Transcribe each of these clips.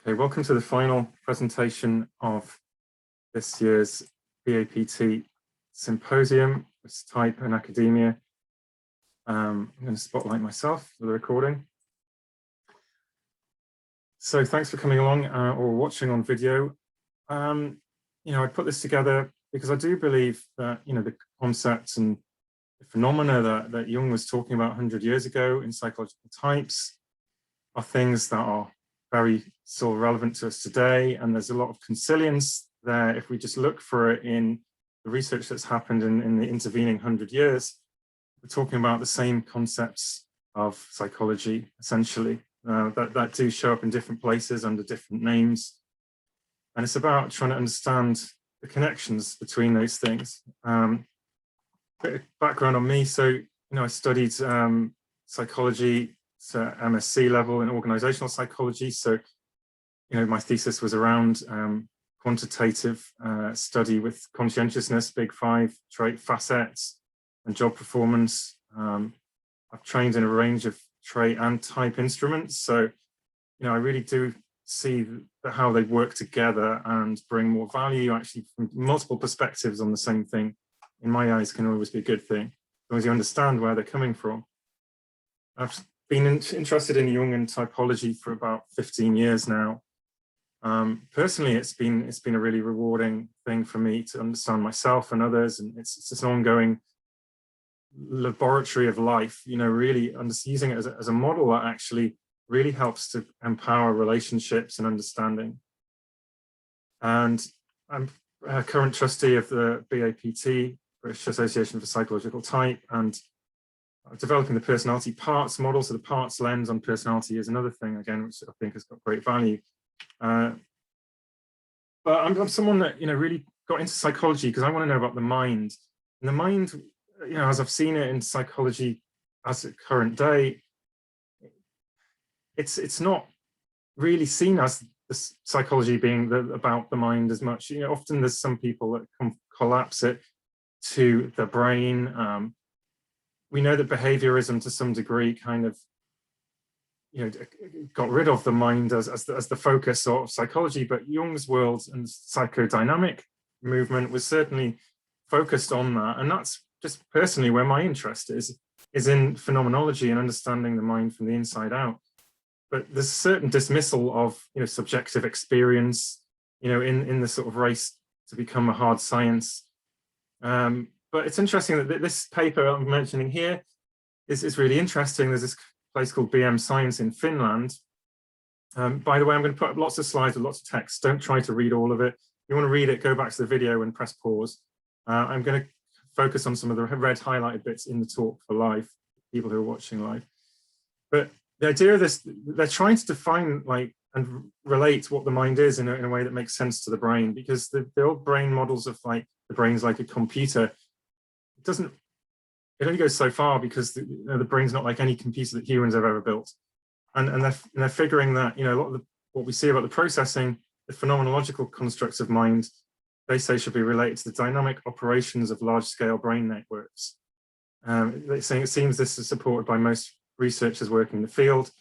Okay, welcome to the final presentation of this year's BAPT Symposium, it's type in academia. I'm going to spotlight myself for the recording. So thanks for coming along or watching on video. I put this together because I do believe that, the concepts and the phenomena that Jung was talking about 100 years ago in psychological types are things that are very still relevant to us today, and there's a lot of consilience there if we just look for it in the research that's happened in the intervening 100 years. We're talking about the same concepts of psychology, essentially, that do show up in different places under different names. And it's about trying to understand the connections between those things. Bit of background on me. So, I studied psychology at MSc level in organisational psychology. So, my thesis was around quantitative study with conscientiousness, big five trait facets, and job performance. I've trained in a range of trait and type instruments. So, I really do see how they work together and bring more value actually from multiple perspectives on the same thing. In my eyes, can always be a good thing, as long as you understand where they're coming from. I've been interested in Jung and typology for about 15 years now. Personally, it's been a really rewarding thing for me to understand myself and others, and it's an ongoing laboratory of life. Really using it as a model that actually really helps to empower relationships and understanding. And I'm a current trustee of the BAPT, British Association for Psychological Type, and developing the personality parts model. So the parts lens on personality is another thing, again, which I think has got great value. But I'm someone that, really got into psychology because I want to know about the mind. And the mind, as I've seen it in psychology as a current day, it's not really seen as the psychology being about the mind as much. Often there's some people that collapse it to the brain. We know that behaviorism to some degree kind of, got rid of the mind as the focus of psychology, but Jung's world and psychodynamic movement was certainly focused on that. And that's just personally where my interest is in phenomenology and understanding the mind from the inside out. But there's a certain dismissal of, subjective experience, in the sort of race to become a hard science. But it's interesting that this paper I'm mentioning here is really interesting. There's this place called BM Science in Finland. By the way, I'm going to put up lots of slides with lots of text. Don't try to read all of it. If you want to read it, go back to the video and press pause. I'm going to focus on some of the red highlighted bits in the talk for live, people who are watching live. But the idea of this, they're trying to define and relate what the mind is in a way that makes sense to the brain, because the old brain models of the brain's like a computer, it only goes so far, because the brain's not like any computer that humans have ever built. And they're figuring that, a lot of what we see about the processing, the phenomenological constructs of mind, they say should be related to the dynamic operations of large-scale brain networks. They're saying it seems this is supported by most researchers working in the field.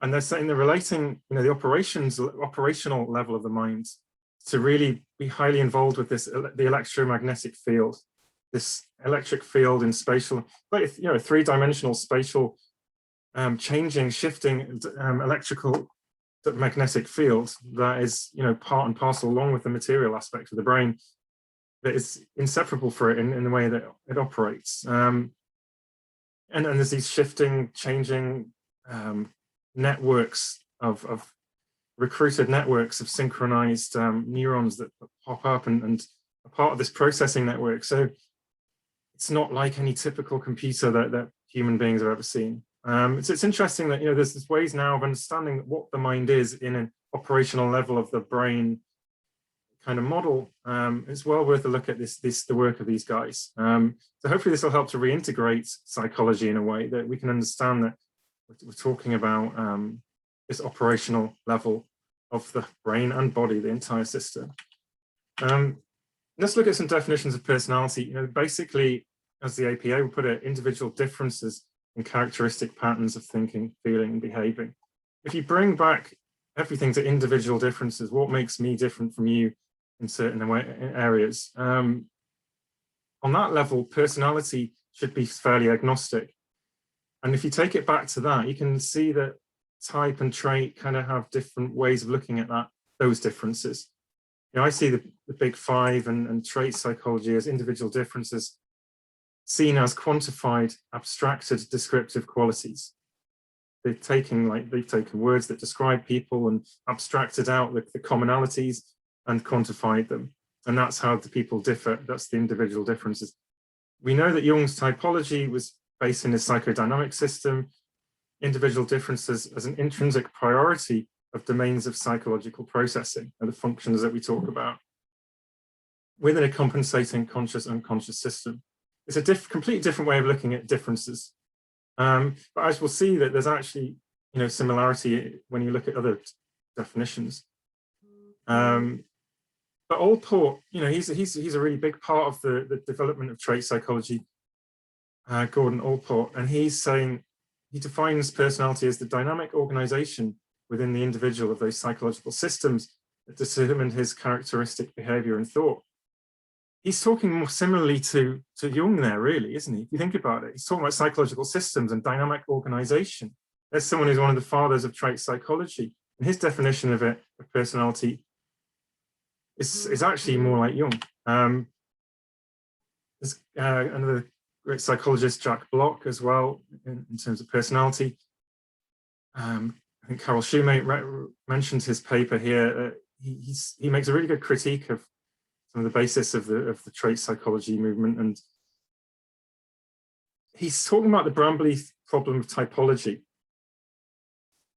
And they're saying they're relating, the operational level of the mind to really be highly involved with the electromagnetic field. This electric field in spatial, a three-dimensional spatial changing, shifting electrical magnetic field that is, part and parcel along with the material aspect of the brain that is inseparable for it in the way that it operates. And there's these shifting, changing networks of recruited networks of synchronized neurons that pop up and are part of this processing network. So it's not like any typical computer that human beings have ever seen. It's interesting that, there's this ways now of understanding what the mind is in an operational level of the brain kind of model. It's well worth a look at the work of these guys. So hopefully this will help to reintegrate psychology in a way that we can understand that we're talking about this operational level of the brain and body, the entire system. Let's look at some definitions of personality. Basically, as the APA would put it, individual differences in characteristic patterns of thinking, feeling, and behaving. If you bring back everything to individual differences. What makes me different from you in certain areas? On that level, personality should be fairly agnostic. And if you take it back to that, you can see that type and trait kind of have different ways of looking at those differences. You know, I see the big five and trait psychology as individual differences seen as quantified, abstracted, descriptive qualities. They've taken words that describe people and abstracted out the commonalities and quantified them. And that's how the people differ. That's the individual differences. We know that Jung's typology was based in his psychodynamic system, individual differences as an intrinsic priority of domains of psychological processing and the functions that we talk about within a compensating conscious-unconscious system. It's a completely different way of looking at differences. But as we'll see that there's actually, you know, similarity when you look at other definitions. But Allport, you know, he's a really big part of the development of trait psychology, Gordon Allport, and he's saying, he defines personality as the dynamic organization within the individual of those psychological systems that determine his characteristic behavior and thought. He's talking more similarly to Jung there, really, isn't he? If you think about it, he's talking about psychological systems and dynamic organization. There's someone who's one of the fathers of trait psychology, and his definition of personality is actually more like Jung. There's another great psychologist, Jack Block, as well, in terms of personality. I think Carol Shoemate mentioned his paper here. He makes a really good critique of some of the basis of the trait psychology movement, and he's talking about the Brambley problem of typology.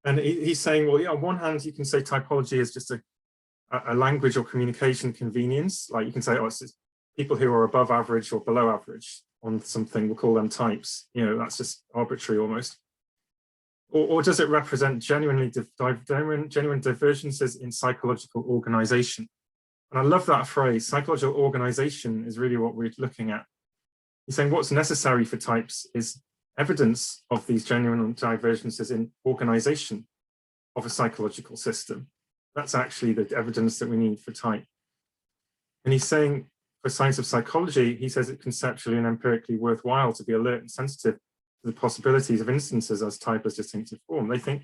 And he's saying, well, yeah, on one hand, you can say typology is just a language or communication convenience. Like you can say, oh, it's people who are above average or below average on something, we'll call them types. You know, that's just arbitrary almost. Or does it represent genuine divergences in psychological organization? And I love that phrase. Psychological organization is really what we're looking at. He's saying what's necessary for types is evidence of these genuine divergences in organization of a psychological system. That's actually the evidence that we need for type. And he's saying for science of psychology, he says it's conceptually and empirically worthwhile to be alert and sensitive to the possibilities of instances as type as distinctive form. They think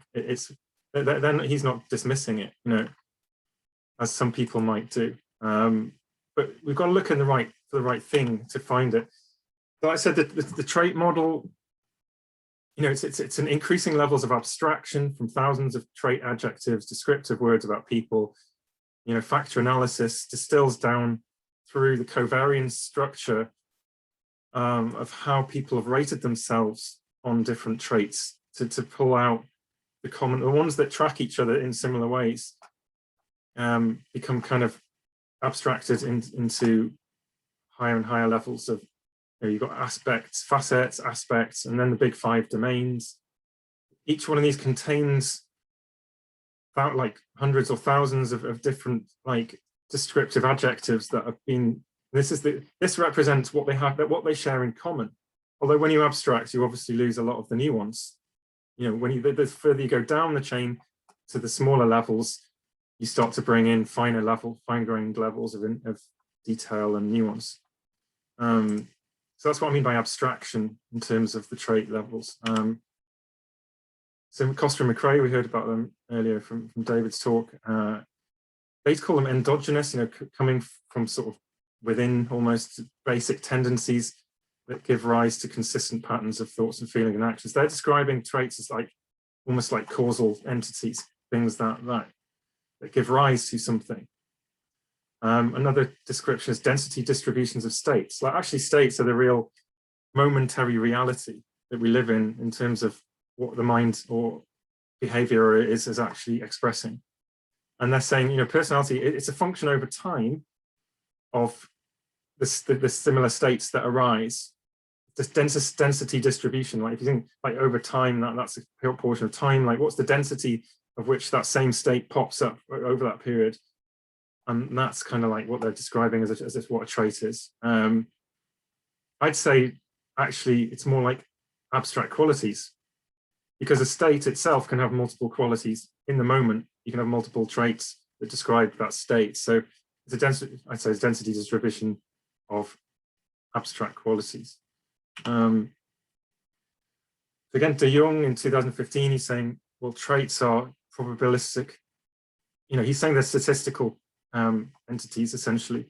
then he's not dismissing it, you know, as some people might do. But we've got to look in for the right thing to find it. So I said that the trait model, you know, it's an increasing levels of abstraction from thousands of trait adjectives, descriptive words about people, you know, factor analysis distills down through the covariance structure of how people have rated themselves on different traits to pull out the ones that track each other in similar ways, become kind of abstracted into higher and higher levels of, you know, you've got aspects, facets, aspects, and then the big five domains. Each one of these contains about like hundreds or thousands of different like descriptive adjectives that have been, this represents what they have, what they share in common. Although when you abstract, you obviously lose a lot of the nuance. You know, when the further you go down the chain to the smaller levels, you start to bring in fine-grained levels of detail and nuance. So that's what I mean by abstraction in terms of the trait levels. So Costa and McRae, we heard about them earlier from David's talk. They call them endogenous, you know, coming from sort of within, almost basic tendencies that give rise to consistent patterns of thoughts and feeling and actions. They're describing traits as like almost like causal entities, things that give rise to something. Another description is density distributions of states. Like actually states are the real momentary reality that we live in terms of what the mind or behavior is actually expressing. And they're saying, you know, personality, it's a function over time of the similar states that arise. This density distribution, like if you think like over time, that's a portion of time, like what's the density of which that same state pops up over that period? And that's kind of like what they're describing as what a trait is. I'd say actually it's more like abstract qualities, because a state itself can have multiple qualities in the moment you can have multiple traits that describe that state. So it's a density, I'd say, it's density distribution of abstract qualities. Again, de Jung in 2015, he's saying, well, traits are probabilistic. He's saying they're statistical entities, essentially,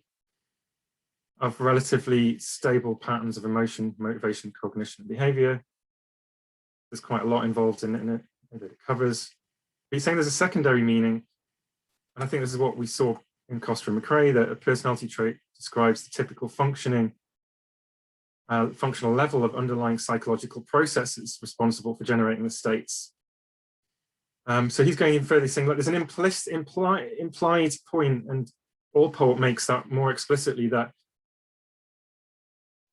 of relatively stable patterns of emotion, motivation, cognition, and behavior. There's quite a lot involved in it that it covers. But he's saying there's a secondary meaning, and I think this is what we saw in Costa and McRae, that a personality trait describes the typical functional level of underlying psychological processes responsible for generating the states. So he's going even further, saying, look, there's an implied point, and Allport makes that more explicitly, that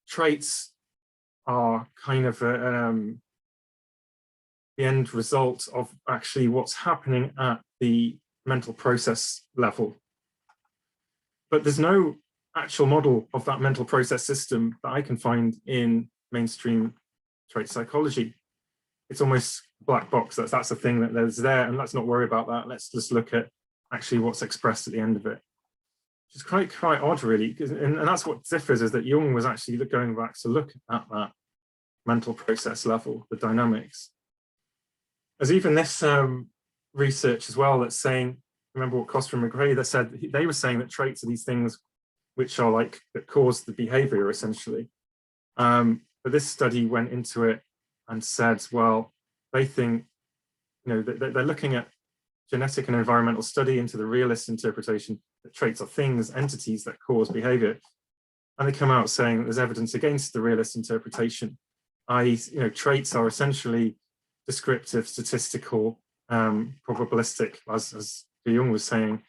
traits are kind of the end result of actually what's happening at the mental process level. But there's no actual model of that mental process system that I can find in mainstream trait psychology. It's almost black box. That's the thing that there's there, and let's not worry about that. Let's just look at actually what's expressed at the end of it, which is quite odd, really. And that's what differs, is that Jung was actually going back to look at that mental process level, the dynamics. There's even this research as well that's saying, remember what Costa and McRae, they were saying that traits are these things which are like, that cause the behavior, essentially. But this study went into it and said, well, they think, they're looking at genetic and environmental study into the realist interpretation that traits are things, entities that cause behavior. And they come out saying that there's evidence against the realist interpretation, i.e., traits are essentially descriptive, statistical, probabilistic, as Jung was saying,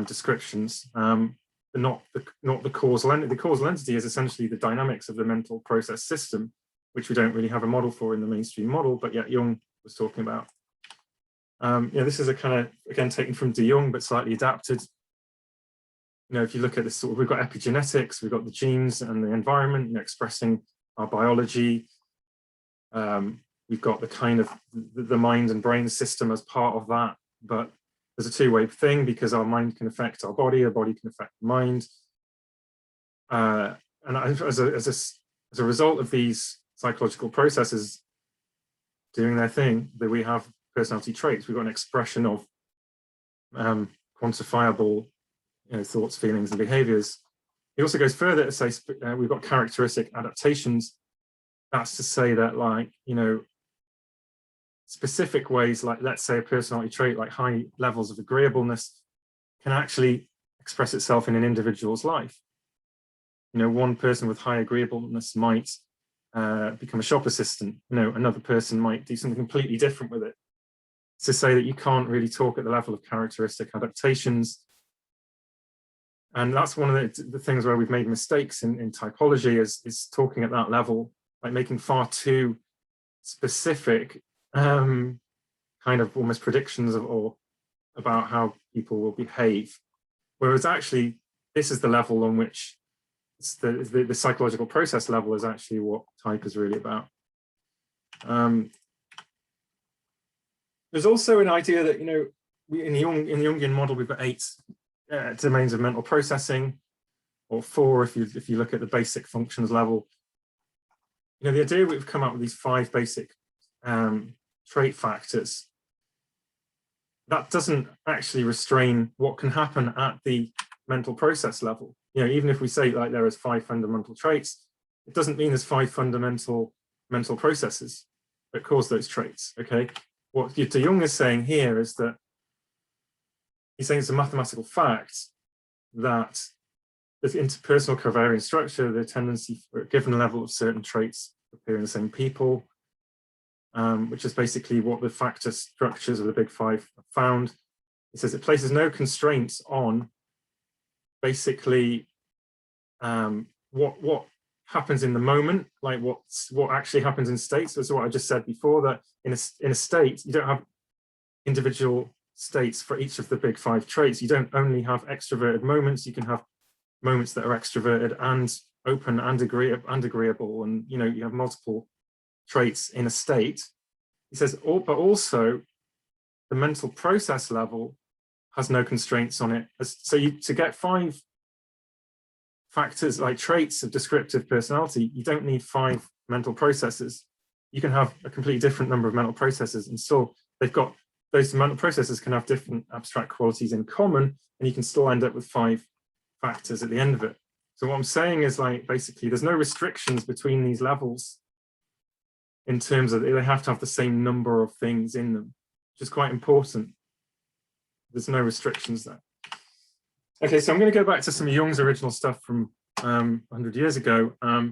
descriptions, but not the causal entity. The causal entity is essentially the dynamics of the mental process system, which we don't really have a model for in the mainstream model, but yet Jung was talking about. This is a kind of, again, taken from de Jung, but slightly adapted. If you look at this, we've got epigenetics, we've got the genes and the environment, expressing our biology. We've got the kind of the mind and brain system as part of that, but there's a two-way thing, because our mind can affect our body can affect the mind. And as a result of these psychological processes doing their thing, that we have personality traits. We've got an expression of quantifiable thoughts, feelings, and behaviors. He also goes further to say we've got characteristic adaptations. That's to say that, like, specific ways, like, let's say a personality trait like high levels of agreeableness can actually express itself in an individual's life. One person with high agreeableness might become a shop assistant. Another person might do something completely different with it. To say that you can't really talk at the level of characteristic adaptations. And that's one of the things where we've made mistakes in typology, is talking at that level, like making far too specific kind of almost predictions about how people will behave. Whereas actually, this is the level on which the psychological process level is actually what type is really about. There's also an idea that, in the Jungian model, we've got 8 domains of mental processing, or 4 if you look at the basic functions level. The idea we've come up with these 5 basic trait factors, that doesn't actually restrain what can happen at the mental process level. Even if we say, like, there is 5 fundamental traits, it doesn't mean there's 5 fundamental mental processes that cause those traits. Okay, what de Jung is saying here is that he's saying it's a mathematical fact that the interpersonal covariant structure, the tendency for a given level of certain traits appear in the same people, which is basically what the factor structures of the big 5 have found. He says it places no constraints on basically what happens in the moment, like what actually happens in states. That's what I just said before, that in a state, you don't have individual states for each of the big 5 traits. You don't only have extroverted moments, you can have moments that are extroverted and open and agreeable, and you have multiple traits in a state. He says, but also the mental process level has no constraints on it. So to get 5 factors, like traits of descriptive personality, you don't need 5 mental processes. You can have a completely different number of mental processes, and still those mental processes can have different abstract qualities in common, and you can still end up with 5 factors at the end of it. So what I'm saying is, like, basically there's no restrictions between these levels in terms of they have to have the same number of things in them, which is quite important. There's no restrictions there. Okay, so I'm going to go back to some of Jung's original stuff from 100 years ago. I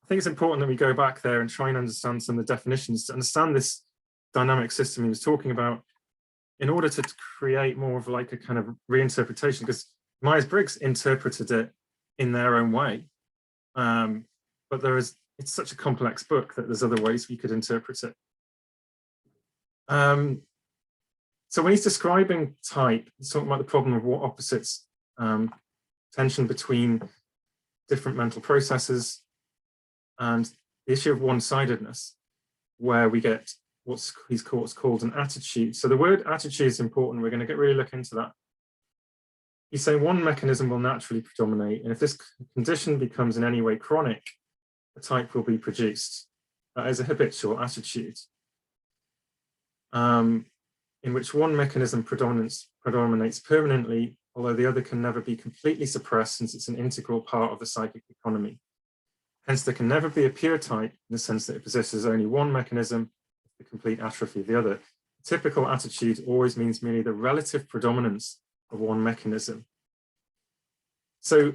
think it's important that we go back there and try and understand some of the definitions to understand this dynamic system he was talking about, in order to create more of like a kind of reinterpretation, because Myers-Briggs interpreted it in their own way. But it's such a complex book that there's other ways we could interpret it. So when he's describing type, he's talking about the problem of what opposites, tension between different mental processes, and the issue of one-sidedness, where we get what's called an attitude. So the word attitude is important. We're going to really look into that. He's saying one mechanism will naturally predominate, and if this condition becomes in any way chronic, a type will be produced. That is a habitual attitude, in which one mechanism predominates permanently, although the other can never be completely suppressed, since it's an integral part of the psychic economy. Hence, there can never be a pure type in the sense that it possesses only one mechanism, the complete atrophy of the other. Typical attitude always means merely the relative predominance of one mechanism. So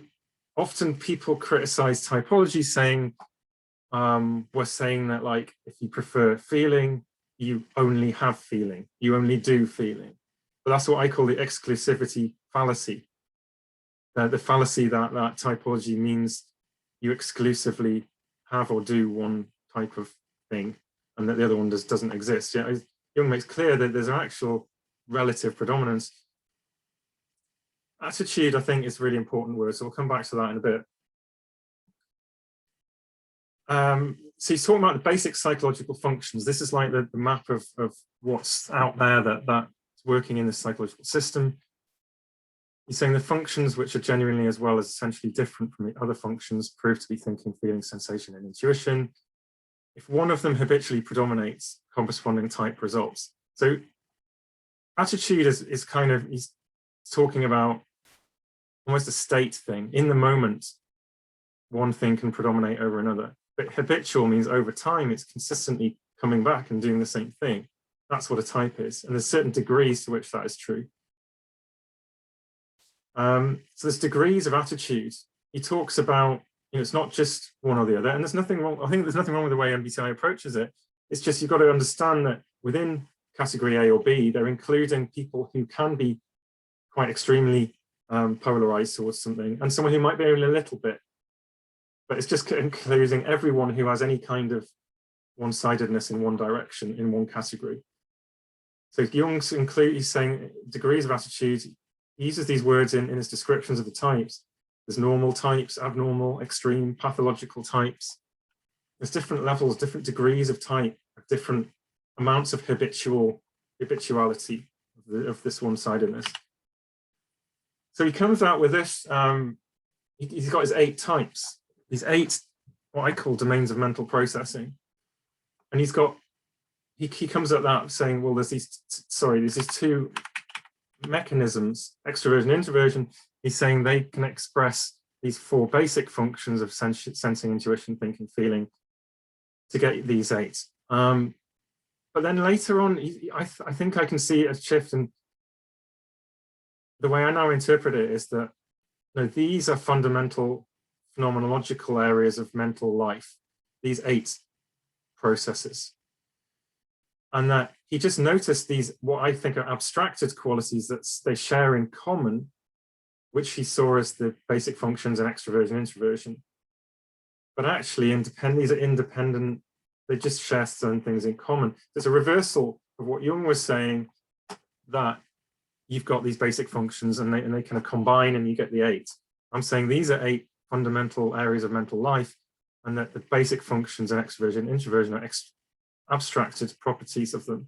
often people criticize typology, saying, we're saying that, like, if you prefer feeling, you only have feeling, you only do feeling. But that's what I call the exclusivity fallacy. The fallacy that typology means you exclusively have or do one type of thing, and that the other one doesn't exist. Yeah, Jung makes clear that there's an actual relative predominance. Attitude, I think, is a really important word, so we'll come back to that in a bit. So he's talking about the basic psychological functions. This is like the map of what's out there that's working in the psychological system. He's saying the functions which are genuinely as well as essentially different from the other functions prove to be thinking, feeling, sensation, and intuition. If one of them habitually predominates, corresponding type results. So attitude is kind of, he's talking about almost a state thing. In the moment, one thing can predominate over another. But habitual means over time, it's consistently coming back and doing the same thing. That's what a type is. And there's certain degrees to which that is true. So there's degrees of attitude. He talks about, it's not just one or the other. And there's nothing wrong. I think there's nothing wrong with the way MBTI approaches it. It's just, you've got to understand that within category A or B, they're including people who can be quite extremely polarized towards something, and someone who might be only a little bit. But it's just including everyone who has any kind of one-sidedness in one direction, in one category. So Jung's he's saying degrees of attitude. He uses these words in his descriptions of the types. There's normal types, abnormal, extreme, pathological types. There's different levels, different degrees of type, different amounts of habituality of this one-sidedness. So he comes out with this, he's got his 8 types, these 8, what I call domains of mental processing. And he comes at that saying, well, there's these 2 mechanisms, extroversion, introversion. He's saying they can express these 4 basic functions of sensing, intuition, thinking, feeling, to get these 8. But then later on, I think I can see a shift, and the way I now interpret it is that these are fundamental phenomenological areas of mental life, these 8 processes. And that he just noticed these, what I think are abstracted qualities that they share in common, which he saw as the basic functions in extroversion, introversion. But actually, these are independent, they just share certain things in common. There's a reversal of what Jung was saying, that you've got these basic functions and they kind of combine and you get the 8. I'm saying these are 8 fundamental areas of mental life, and that the basic functions in extroversion, introversion are abstracted properties of them.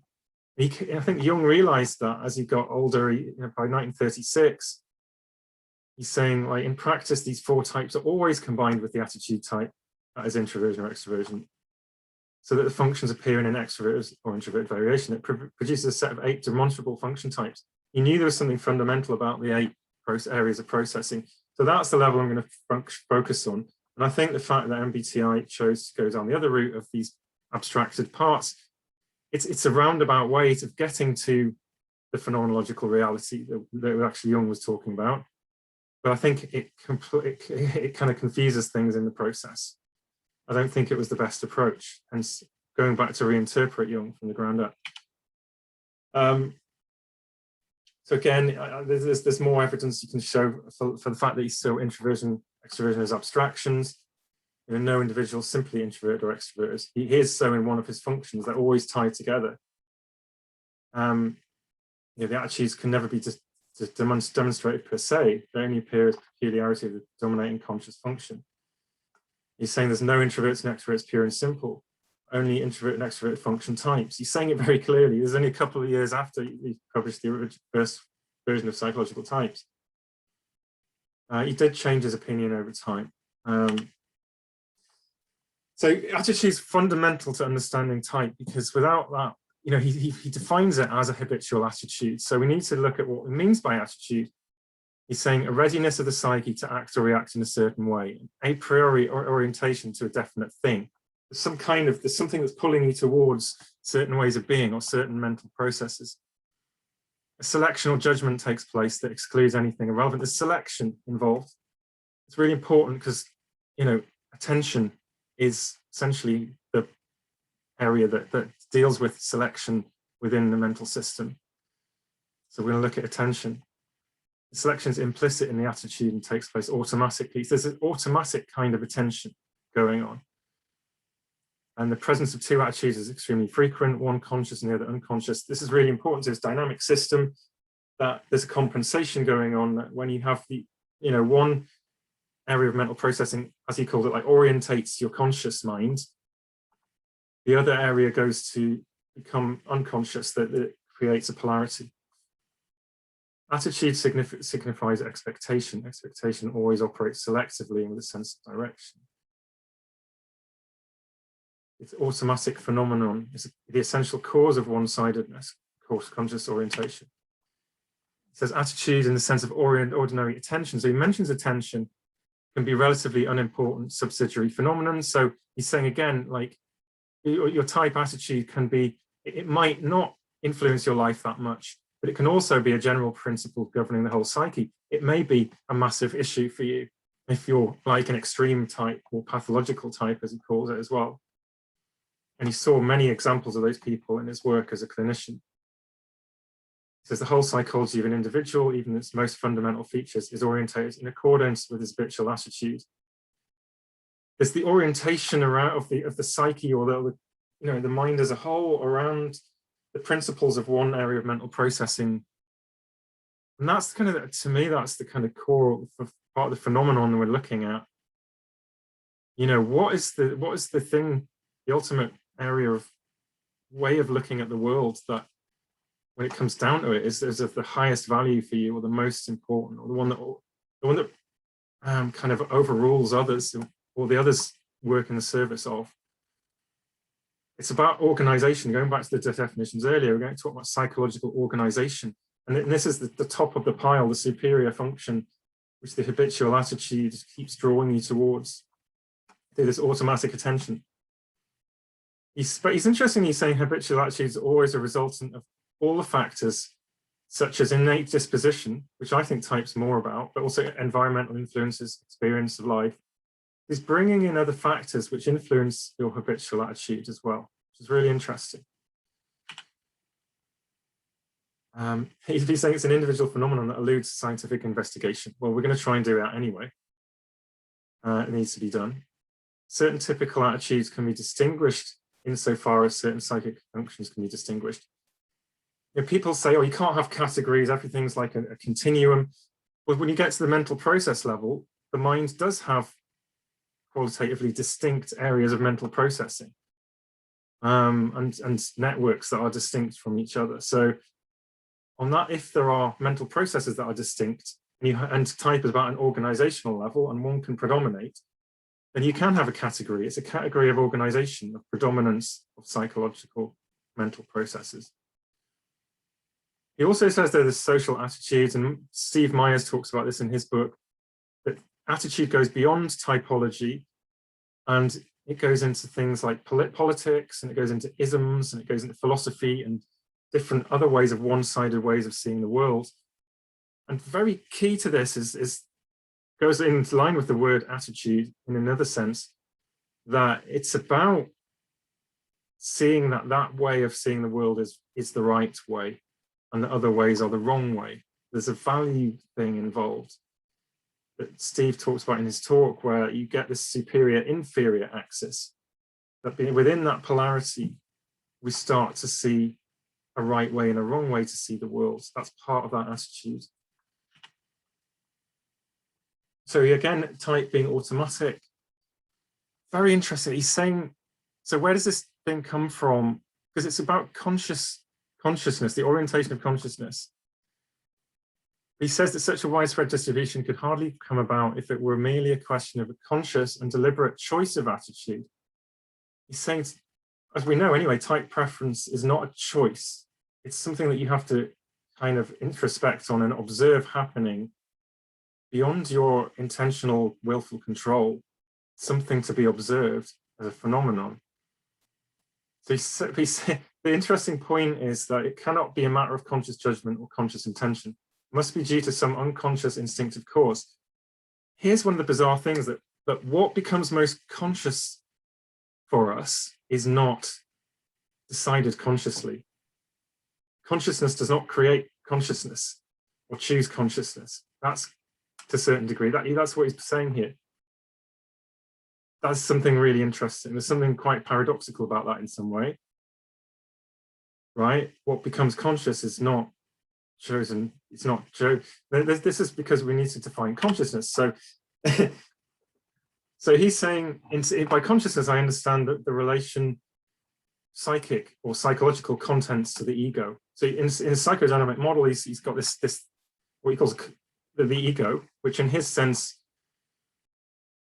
I think Jung realized that as he got older, by 1936, he's saying, like, in practice, these four types are always combined with the attitude type, that is introversion or extroversion, so that the functions appear in an extrovert or introvert variation. It produces a set of 8 demonstrable function types. He knew there was something fundamental about the 8 areas of processing. So that's the level I'm going to focus on. And I think the fact that MBTI chose to go down the other route of these abstracted parts, it's a roundabout way of getting to the phenomenological reality that actually Jung was talking about. But I think it kind of confuses things in the process. I don't think it was the best approach. And going back to reinterpret Jung from the ground up. So again, there's more evidence you can show for the fact that he saw introversion, extroversion as abstractions. No individual simply introvert or extrovert. He is so in one of his functions. They're always tied together. The attitudes can never be just demonstrated per se. They only appear as peculiarity of the dominating conscious function. He's saying there's no introverts and extroverts pure and simple, only introvert and extrovert function types. He's saying it very clearly. There's only a couple of years after he published the first version of Psychological Types. He did change his opinion over time. So attitude is fundamental to understanding type, because without that, he defines it as a habitual attitude. So we need to look at what he means by attitude. He's saying a readiness of the psyche to act or react in a certain way, a priori or orientation to a definite thing. There's something that's pulling you towards certain ways of being or certain mental processes. A selection or judgment takes place that excludes anything irrelevant. There's selection involved. It's really important because, attention is essentially the area that deals with selection within the mental system. So we're going to look at attention. The selection is implicit in the attitude and takes place automatically. So there's an automatic kind of attention going on. And the presence of two attitudes is extremely frequent, one conscious and the other unconscious. This is really important to this dynamic system, that there's a compensation going on, that when you have the, one area of mental processing, as he called it, like orientates your conscious mind, the other area goes to become unconscious, that it creates a polarity. Attitude signifies expectation. Expectation always operates selectively and with a sense of direction. It's automatic phenomenon. It's the essential cause of one-sidedness, conscious orientation. It says attitude in the sense of ordinary attention. So he mentions attention can be relatively unimportant subsidiary phenomenon. So he's saying again, like your type attitude can be, it might not influence your life that much, but it can also be a general principle governing the whole psyche. It may be a massive issue for you if you're like an extreme type or pathological type, as he calls it as well. And he saw many examples of those people in his work as a clinician. He says the whole psychology of an individual, even its most fundamental features, is orientated in accordance with his habitual attitude. There's the orientation around of the psyche, or the mind as a whole, around the principles of one area of mental processing. And that's kind of, to me, that's the kind of core of part of the phenomenon we're looking at. What is the thing, the ultimate area of way of looking at the world that, when it comes down to it, is of the highest value for you, or the most important, or the one that kind of overrules others, or the others work in the service of. It's about organization. Going back to the definitions earlier, we're going to talk about psychological organization. And this is the top of the pile, the superior function, which the habitual attitude keeps drawing you towards. This automatic attention. He's interesting, he's saying habitual attitude is always a resultant of all the factors, such as innate disposition, which I think type's more about, but also environmental influences, experience of life. He's bringing in other factors which influence your habitual attitude as well, which is really interesting. He's saying it's an individual phenomenon that eludes scientific investigation. Well, we're going to try and do that anyway. It needs to be done. Certain typical attitudes can be distinguished insofar as certain psychic functions can be distinguished. People say, oh, you can't have categories, everything's like a continuum. But when you get to the mental process level, the mind does have qualitatively distinct areas of mental processing. and networks that are distinct from each other. So on that, if there are mental processes that are distinct, and type is about an organizational level, and one can predominate, then you can have a category. It's a category of organization, of predominance of psychological mental processes. He also says that there's social attitudes, and Steve Myers talks about this in his book, that attitude goes beyond typology, and it goes into things like politics, and it goes into isms, and it goes into philosophy and different other ways of one-sided ways of seeing the world. And very key to this goes in line with the word attitude in another sense, that it's about seeing that way of seeing the world is the right way, and the other ways are the wrong way. There's a value thing involved that Steve talks about in his talk, where you get this superior-inferior axis, that within that polarity, we start to see a right way and a wrong way to see the world. That's part of that attitude. So again, type being automatic, very interesting. He's saying, so where does this thing come from? Because it's about consciousness, the orientation of consciousness. He says that such a widespread distribution could hardly come about if it were merely a question of a conscious and deliberate choice of attitude. He's saying, as we know anyway, type preference is not a choice. It's something that you have to kind of introspect on and observe happening beyond your intentional willful control, something to be observed as a phenomenon. So the interesting point is that it cannot be a matter of conscious judgment or conscious intention. It must be due to some unconscious instinctive cause. Here's one of the bizarre things, that what becomes most conscious for us is not decided consciously. Consciousness does not create consciousness or choose consciousness. That's to a certain degree. That's what he's saying here. That's something really interesting. There's something quite paradoxical about that in some way, right? What becomes conscious is not chosen. It's not chosen. This is because we need to define consciousness. So, so he's saying, by consciousness, I understand that the relation psychic or psychological contents to the ego. So in his psychodynamic model, he's got this what he calls the ego, which in his sense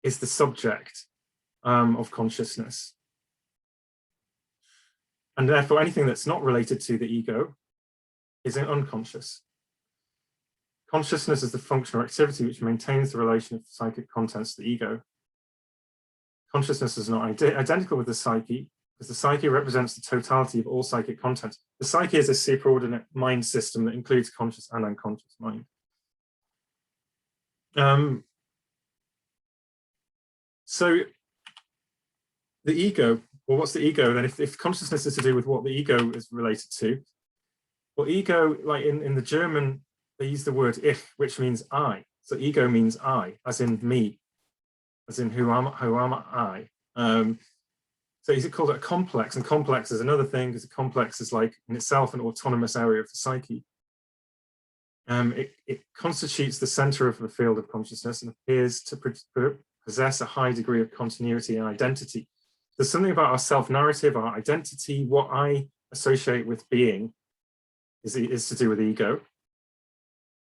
is the subject of consciousness. And therefore anything that's not related to the ego is unconscious. Consciousness is the function or activity which maintains the relation of psychic contents to the ego. Consciousness is not identical with the psyche, because the psyche represents the totality of all psychic content. The psyche is a superordinate mind system that includes conscious and unconscious mind. So the ego, well, what's the ego then? If consciousness is to do with what the ego is related to, well, ego, like in the German, they use the word ich, which means I. So ego means I, as in me, as in who am I. So he's called it a complex, and complex is another thing, because a complex is like in itself an autonomous area of the psyche. It constitutes the center of the field of consciousness and appears to possess a high degree of continuity and identity. There's something about our self-narrative, our identity, what I associate with being is to do with ego.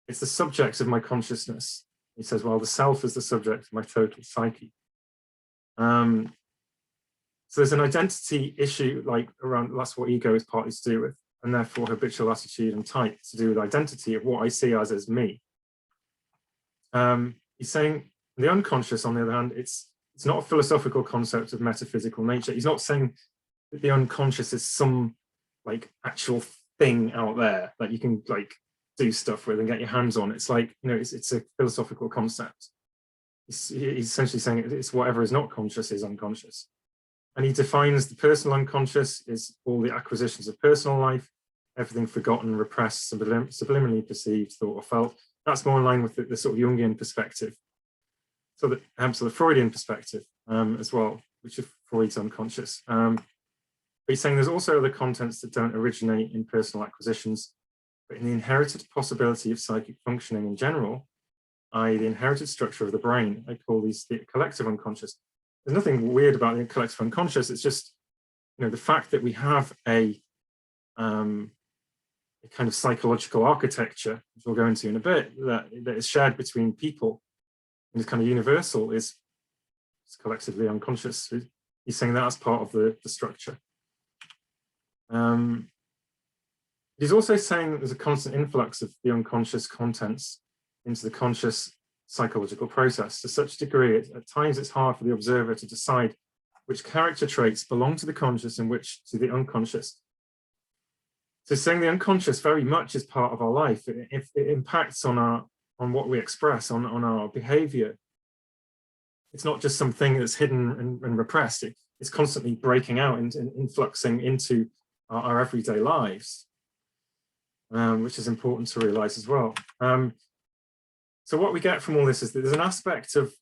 It's the subject of my consciousness. He says, well, the self is the subject of my total psyche. So there's an identity issue, like around, that's what ego is partly to do with, and therefore habitual attitude and type to do with identity of what I see as me. He's saying the unconscious, on the other hand, it's not a philosophical concept of metaphysical nature. He's not saying that the unconscious is some like actual thing out there that you can like do stuff with and get your hands on. It's like, you know, it's a philosophical concept. He's essentially saying it's whatever is not conscious is unconscious. And he defines the personal unconscious is all the acquisitions of personal life, everything forgotten, repressed, subliminally perceived, thought or felt. That's more in line with the sort of Jungian perspective. So the Freudian perspective as well, which is Freud's unconscious. But he's saying there's also other contents that don't originate in personal acquisitions, but in the inherited possibility of psychic functioning in general, i.e. the inherited structure of the brain. I call these the collective unconscious. There's nothing weird about the collective unconscious. It's just the fact that we have a kind of psychological architecture, which we'll go into in a bit, that is shared between people and is kind of universal, is collectively unconscious. He's saying that as part of the structure. He's also saying that there's a constant influx of the unconscious contents into the conscious psychological process to such a degree, at times it's hard for the observer to decide which character traits belong to the conscious and which to the unconscious. So saying the unconscious very much is part of our life. It impacts on what we express, on our behavior. It's not just something that's hidden and repressed. It's constantly breaking out and influxing into our everyday lives, which is important to realize as well. So what we get from all this is that there's an aspect of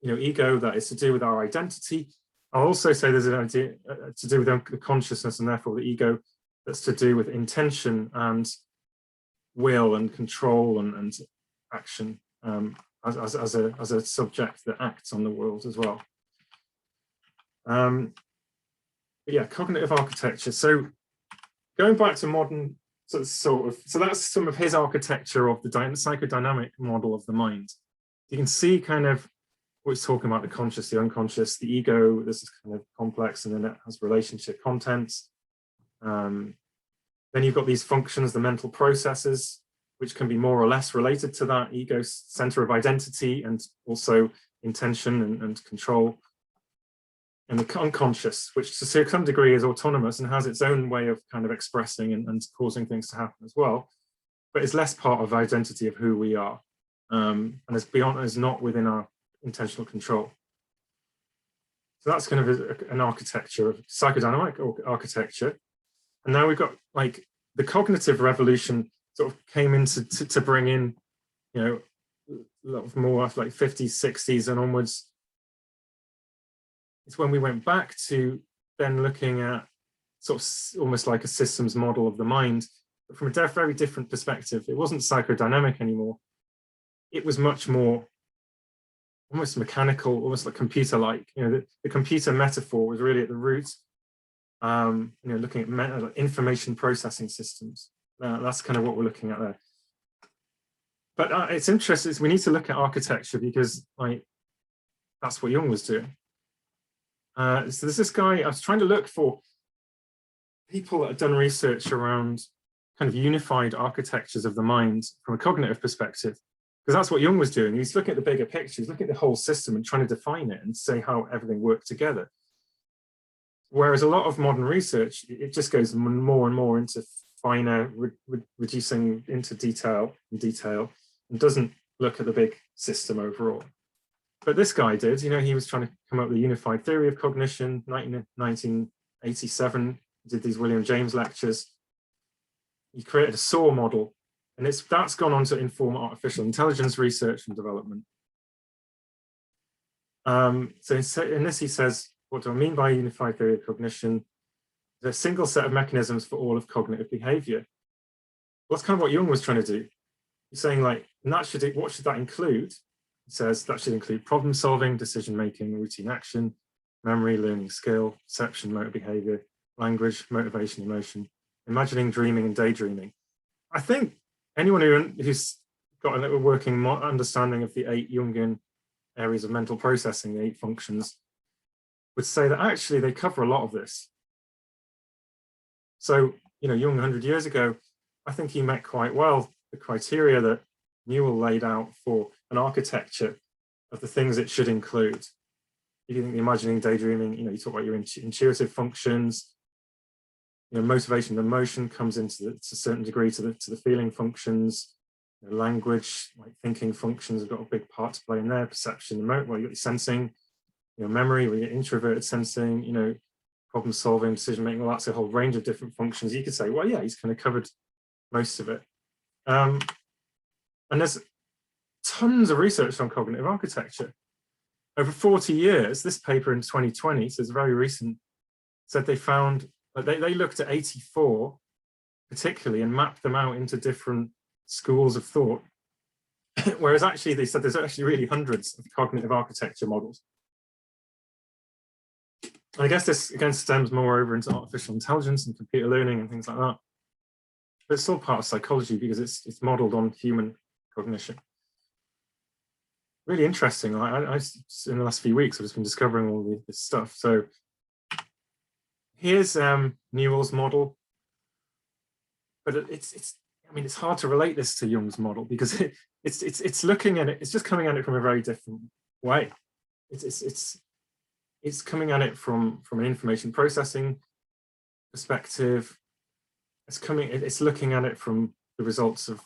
ego that is to do with our identity. I'll also say there's an idea to do with the consciousness and therefore the ego that's to do with intention and will and control and action as a subject that acts on the world as well. But yeah, cognitive architecture. So going back to modern so that's some of his architecture of the psychodynamic model of the mind. You can see kind of what he's talking about: the conscious, the unconscious, the ego. This is kind of complex, and then it has relationship contents. Then you've got these functions, the mental processes, which can be more or less related to that ego center of identity and also intention and control. And the unconscious, which to some degree is autonomous and has its own way of kind of expressing and causing things to happen as well, but it's less part of identity of who we are, and is not within our intentional control. So that's kind of an architecture of psychodynamic architecture. And now we've got like the cognitive revolution sort of came in to bring in, a lot of more like 50s, 60s and onwards. It's when we went back to then looking at sort of almost like a systems model of the mind, but from a very different perspective. It wasn't psychodynamic anymore. It was much more almost mechanical, almost like computer-like. The computer metaphor was really at the root. Looking at information processing systems. That's kind of what we're looking at there. But it's interesting. We need to look at architecture because that's what Jung was doing. So there's this guy, I was trying to look for people that have done research around kind of unified architectures of the mind from a cognitive perspective, because that's what Jung was doing. He's looking at the bigger picture, he's looking at the whole system and trying to define it and say how everything worked together. Whereas a lot of modern research, it just goes more and more into finer, reducing into detail, and doesn't look at the big system overall. But this guy did, he was trying to come up with a unified theory of cognition. 1987, did these William James lectures. He created a SAW model, and that's gone on to inform artificial intelligence research and development. So in this he says, what do I mean by unified theory of cognition? There's a single set of mechanisms for all of cognitive behavior. Well, that's kind of what Jung was trying to do. He's saying what should that include? He says that should include problem solving, decision making, routine action, memory, learning skill, perception, motor behavior, language, motivation, emotion, imagining, dreaming, and daydreaming. I think anyone who's got a little working understanding of the 8 Jungian areas of mental processing, the 8 functions, would say that actually they cover a lot of this. So, Jung 100 years ago, I think he met quite well the criteria that Newell laid out for an architecture of the things it should include. If you think the imagining, daydreaming, you talk about your intuitive functions, motivation and emotion comes into to a certain degree to the feeling functions. Language, like thinking functions, have got a big part to play in there. Perception, you've got your sensing, memory, where you're introverted sensing, problem solving, decision making. Well, that's a whole range of different functions. You could say, well, yeah, he's kind of covered most of it. And there's tons of research on cognitive architecture. Over 40 years, this paper in 2020, so it's very recent, said they found, they looked at 84 particularly and mapped them out into different schools of thought. Whereas actually they said there's actually really hundreds of cognitive architecture models. I guess this again stems more over into artificial intelligence and computer learning and things like that. But it's still part of psychology because it's modeled on human cognition. Really interesting. I in the last few weeks, I've just been discovering all this stuff. So here's Newell's model, but I mean, it's hard to relate this to Jung's model because it's looking at it. It's just coming at it from a very different way. It's coming at it from an information processing perspective. It's looking at it from the results of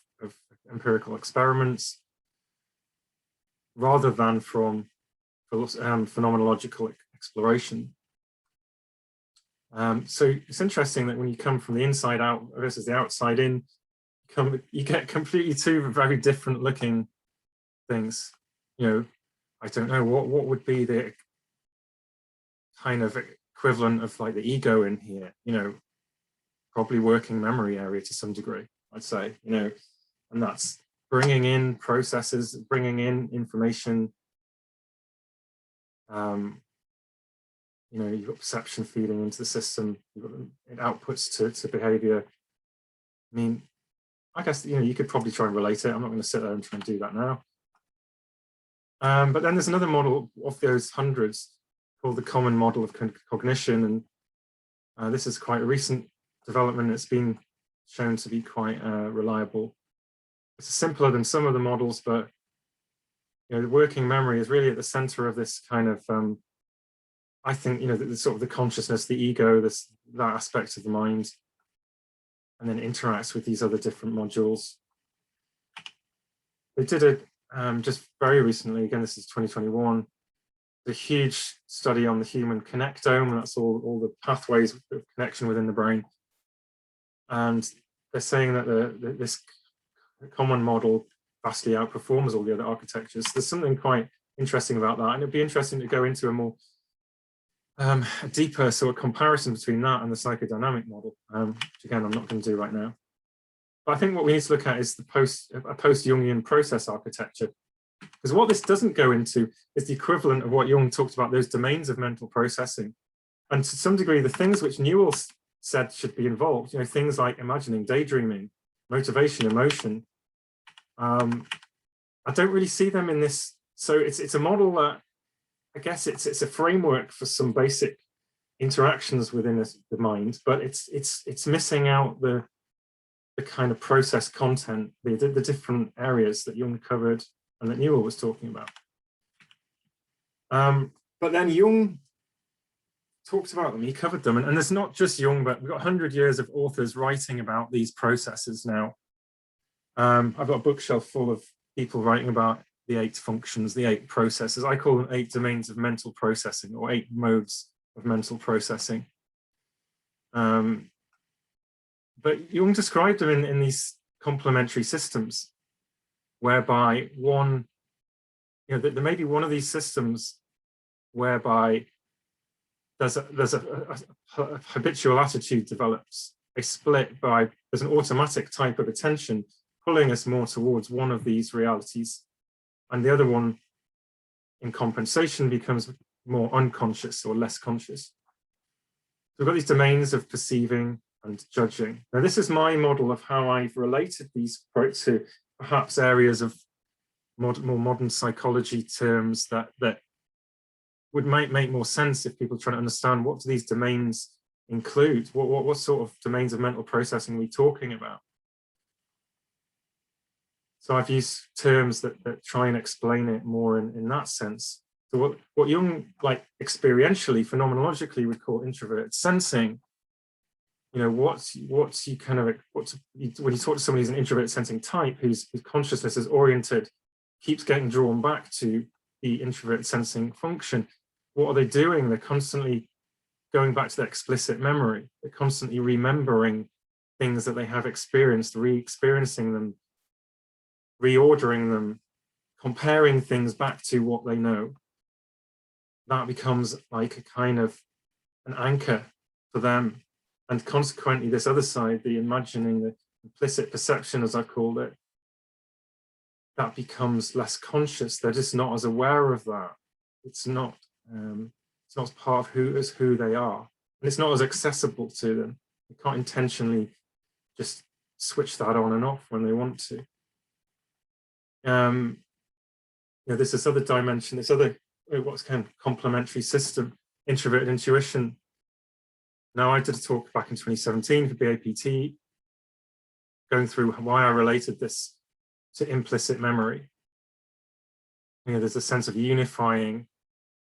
empirical experiments, rather than from phenomenological exploration. So it's interesting that when you come from the inside out versus the outside in, you get completely two very different looking things. You know, I don't know what would be the kind of equivalent of like the ego in here. You know, probably working memory area to some degree, I'd say. You know, and that's bringing in processes, bringing in information. You know, you've got perception feeding into the system, you've got outputs to behavior. I mean, I guess, you know, you could probably try and relate it. I'm not going to sit there and try and do that now. But then there's another model of those hundreds called the common model of cognition. And this is quite a recent development. It's been shown to be quite reliable. It's simpler than some of the models, but you know, the working memory is really at the center of this kind of, I think, you know, the sort of the consciousness, the ego, that aspect of the mind, and then interacts with these other different modules. They did it just very recently, again, this is 2021, a huge study on the human connectome, and that's all the pathways of connection within the brain. And they're saying that this common model vastly outperforms all the other architectures. There's something quite interesting about that, and it'd be interesting to go into a more a deeper sort of comparison between that and the psychodynamic model, which again I'm not going to do right now. But I think what we need to look at is the post-Jungian process architecture, because what this doesn't go into is the equivalent of what Jung talked about, those domains of mental processing, and to some degree the things which Newell said should be involved, you know, things like imagining, daydreaming, motivation, emotion. I don't really see them in this. So it's a model that, I guess it's a framework for some basic interactions within the mind, but it's missing out the kind of process content, the different areas that Jung covered and that Newell was talking about. But then Jung talked about them, he covered them, and there's not just Jung, but we've got 100 years of authors writing about these processes now. I've got a bookshelf full of people writing about the 8 functions, the 8 processes. I call them 8 domains of mental processing, or 8 modes of mental processing. But Jung described them in these complementary systems, whereby one, you know, there may be one of these systems whereby there's a habitual attitude develops, a split by, there's an automatic type of attention pulling us more towards one of these realities, and the other one in compensation becomes more unconscious or less conscious. So we've got these domains of perceiving and judging. Now this is my model of how I've related these to perhaps areas of more modern psychology terms that would make more sense if people try to understand what do these domains include, what sort of domains of mental processing are we talking about. So I've used terms that try and explain it more in that sense. So what Jung, like experientially, phenomenologically, would call introverted sensing, you know, when you talk to somebody who's an introverted sensing type, whose consciousness is oriented, keeps getting drawn back to the introverted sensing function, what are they doing? They're constantly going back to their explicit memory. They're constantly remembering things that they have experienced, re-experiencing them, reordering them, comparing things back to what they know. That becomes like a kind of an anchor for them. And consequently, this other side, the imagining, the implicit perception, as I called it, that becomes less conscious. They're just not as aware of that. It's not It's not part of who they are. And it's not as accessible to them. They can't intentionally just switch that on and off when they want to. There's this other dimension, this other, what's kind of complementary system, introverted intuition. Now, I did a talk back in 2017 for BAPT, going through why I related this to implicit memory. There's a sense of unifying,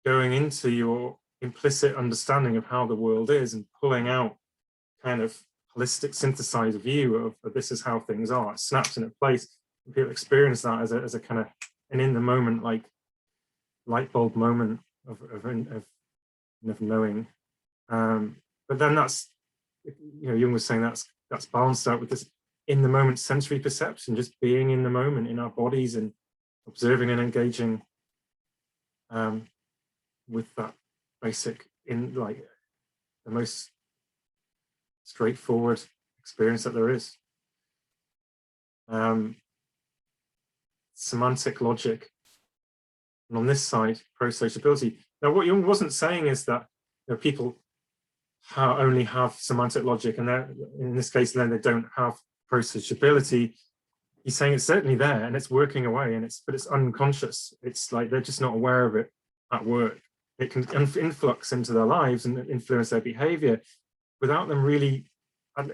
going into your implicit understanding of how the world is and pulling out kind of holistic synthesized view of this is how things are. It snaps into place. People experience that as a kind of an in the moment, like light bulb moment of knowing. But then that's, Jung was saying that's balanced out with this in the moment sensory perception, just being in the moment in our bodies and observing and engaging with that basic, the most straightforward experience that there is. Semantic logic, and on this side, pro-sociability. Now, what Jung wasn't saying is that people only have semantic logic, and in this case, then they don't have pro-sociability. He's saying it's certainly there, and it's working away, but it's unconscious. It's like they're just not aware of it at work. It can influx into their lives and influence their behavior without them really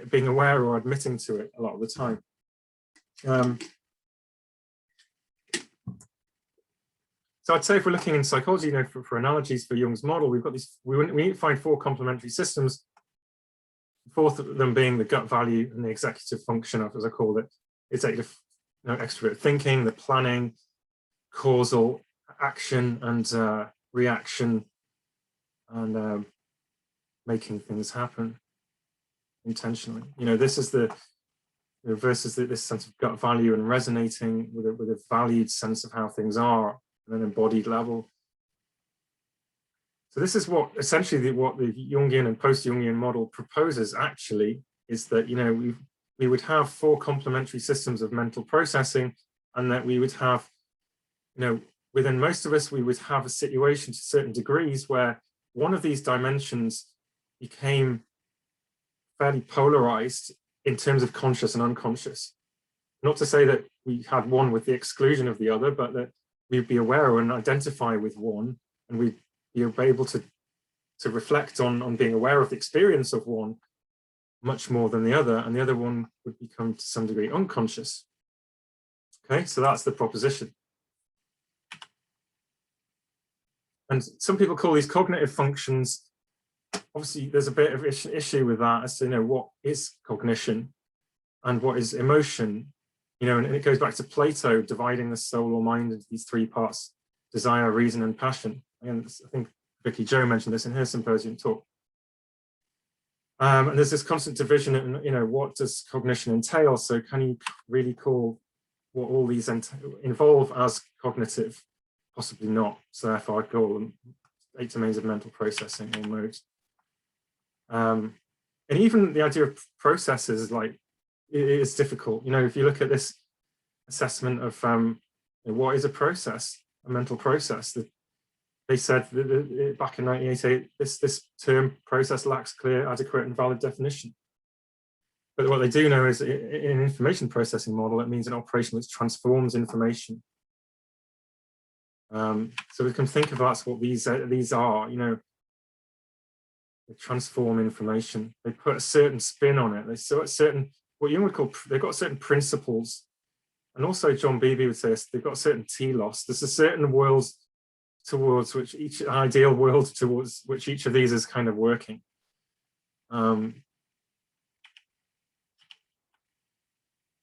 being aware or admitting to it a lot of the time. So I'd say if we're looking in psychology, for analogies for Jung's model, we've got these, we need to find 4 complementary systems, the fourth of them being the gut value and the executive function, as I call it. Executive, extrovert thinking, the planning, causal action and reaction, and making things happen intentionally. This is versus this sense of gut value and resonating with a valued sense of how things are at an embodied level. So this is what essentially what the Jungian and post-Jungian model proposes actually, is that we would have 4 complementary systems of mental processing, and that we would have, within most of us, we would have a situation to certain degrees where one of these dimensions became fairly polarized in terms of conscious and unconscious. Not to say that we had one with the exclusion of the other, but that we'd be aware and identify with one, and we'd be able to reflect on being aware of the experience of one much more than the other, and the other one would become to some degree unconscious. Okay, so that's the proposition. And some people call these cognitive functions. Obviously, there's a bit of issue with that as to what is cognition and what is emotion. And it goes back to Plato dividing the soul or mind into these 3 parts: desire, reason, and passion. And I think Vicky Jo mentioned this in her Symposium talk. And there's this constant division in, what does cognition entail? So can you really call what all these involve as cognitive? Possibly not. So therefore I'd call them 8 domains of mental processing or modes. And even the idea of processes, it's difficult. If you look at this assessment of what is a process, a mental process, they said back in 1988, this term process lacks clear, adequate, and valid definition. But what they do know is in an information processing model, it means an operation which transforms information. So we can think of that's what these are. They transform information. They put a certain spin on it. They sort certain, what Jung would call, they've got certain principles. And also John Beebe would say they've got a certain telos. There's a certain world towards which ideal world towards which each of these is kind of working.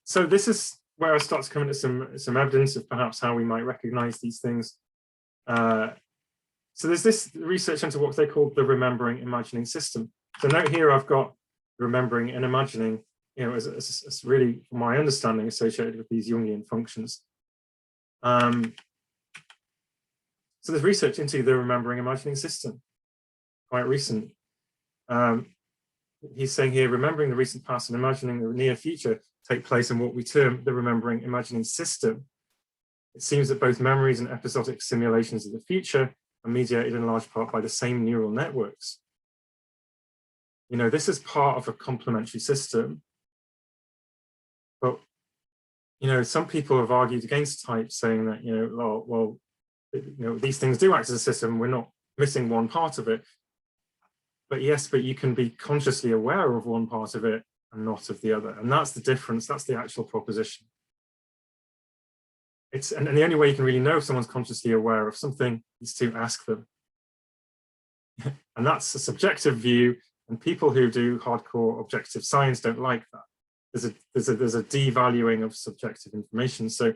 So this is where I start to come into some evidence of perhaps how we might recognize these things. So there's this research into what they call the remembering imagining system. So note here I've got remembering and imagining, as really, from my understanding, associated with these Jungian functions. So there's research into the remembering imagining system, quite recent. He's saying here, remembering the recent past and imagining the near future take place in what we term the remembering imagining system. It seems that both memories and episodic simulations of the future are mediated in large part by the same neural networks. You know, this is part of a complementary system. But, you know, some people have argued against type, saying that, you know, well, you know, these things do act as a system. We're not missing one part of it. But yes, but you can be consciously aware of one part of it and not of the other. And that's the difference. That's the actual proposition. And the only way you can really know if someone's consciously aware of something is to ask them. And that's a subjective view. And people who do hardcore objective science don't like that. There's a devaluing of subjective information. So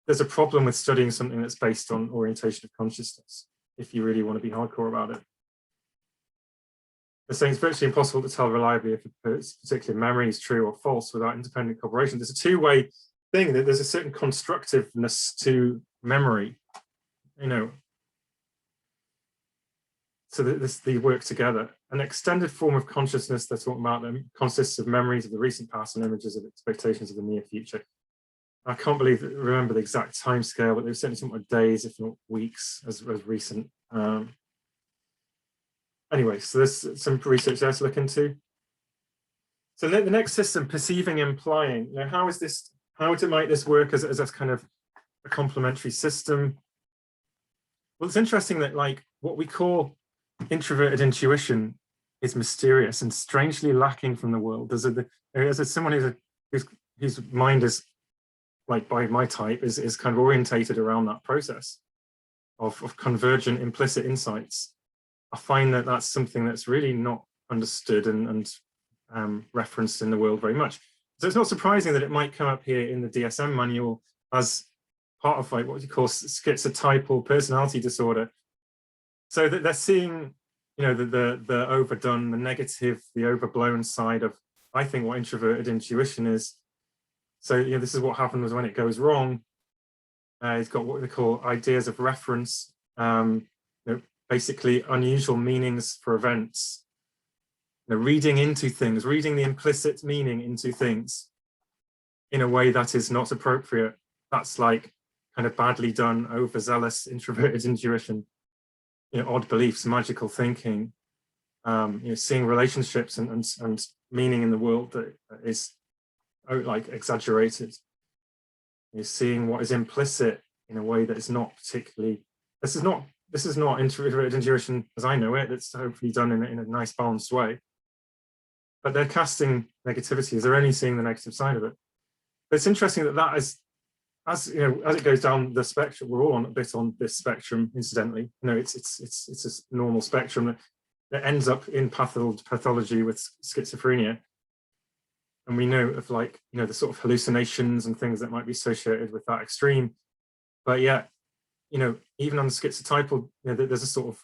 there's a problem with studying something that's based on orientation of consciousness, if you really want to be hardcore about it. They're saying it's virtually impossible to tell reliably if a particular memory is true or false without independent corroboration. There's a two-way thing, that there's a certain constructiveness to memory, you know. So that they work together. An extended form of consciousness they're talking about them consists of memories of the recent past and images of expectations of the near future. I can't remember the exact time scale, but they're certainly talking about days, if not weeks, as recent. Anyway, so there's some research there to look into. So the next system, perceiving, implying. You know, how might this work as a kind of a complementary system? Well, it's interesting that, like, what we call introverted intuition is mysterious and strangely lacking from the world. As someone whose mind is, like, by my type, is kind of orientated around that process of convergent implicit insights. I find that that's something that's really not understood and referenced in the world very much. So it's not surprising that it might come up here in the DSM manual as part of, like, what you call schizotypal personality disorder. So that they're seeing, you know, the overdone, the negative, the overblown side of, I think, what introverted intuition is. So, you know, this is what happens when it goes wrong. It's got what they call ideas of reference, you know, basically unusual meanings for events. You know, reading into things, reading the implicit meaning into things in a way that is not appropriate. That's like kind of badly done, overzealous introverted intuition. You know, odd beliefs, magical thinking, you know, seeing relationships and meaning in the world that is, like, exaggerated. You're seeing what is implicit in a way that is not particularly. This is not introverted intuition as I know it. It's hopefully done in a nice balanced way. But they're casting negativity as they're only seeing the negative side of it. But it's interesting that is, as you know, as it goes down the spectrum, we're all on a bit on this spectrum, incidentally. You know, it's a normal spectrum that ends up in pathology with schizophrenia. And we know of, like, you know, the sort of hallucinations and things that might be associated with that extreme. But yet, you know, even on the schizotypal, you know, there's a sort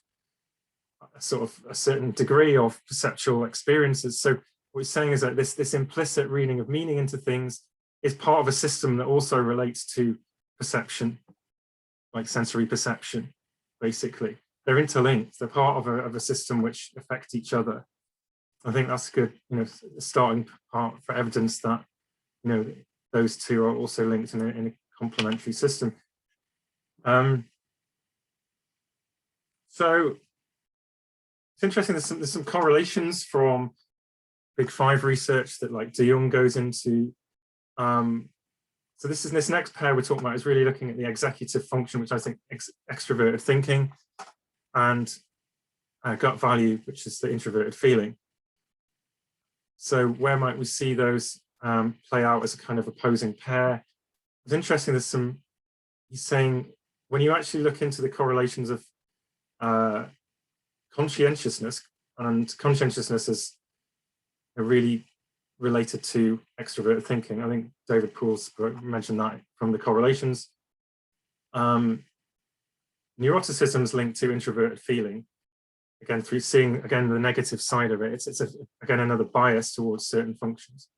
of a certain degree of perceptual experiences. So what he's saying is that this implicit reading of meaning into things is part of a system that also relates to perception, like sensory perception, basically. They're interlinked. They're part of a system which affect each other. I think that's a good, you know, starting part for evidence that, you know, those two are also linked in a complementary system. So it's interesting. There's some correlations from Big Five research that, like, Jung goes into. So this next pair we're talking about is really looking at the executive function, which I think extroverted thinking, and gut value, which is the introverted feeling. So where might we see those play out as a kind of opposing pair? It's interesting. He's saying, when you actually look into the correlations of conscientiousness, and conscientiousness is really related to extroverted thinking. I think David Poole's mentioned that from the correlations. Neuroticism is linked to introverted feeling, again, through seeing, again, the negative side of it. It's again, another bias towards certain functions.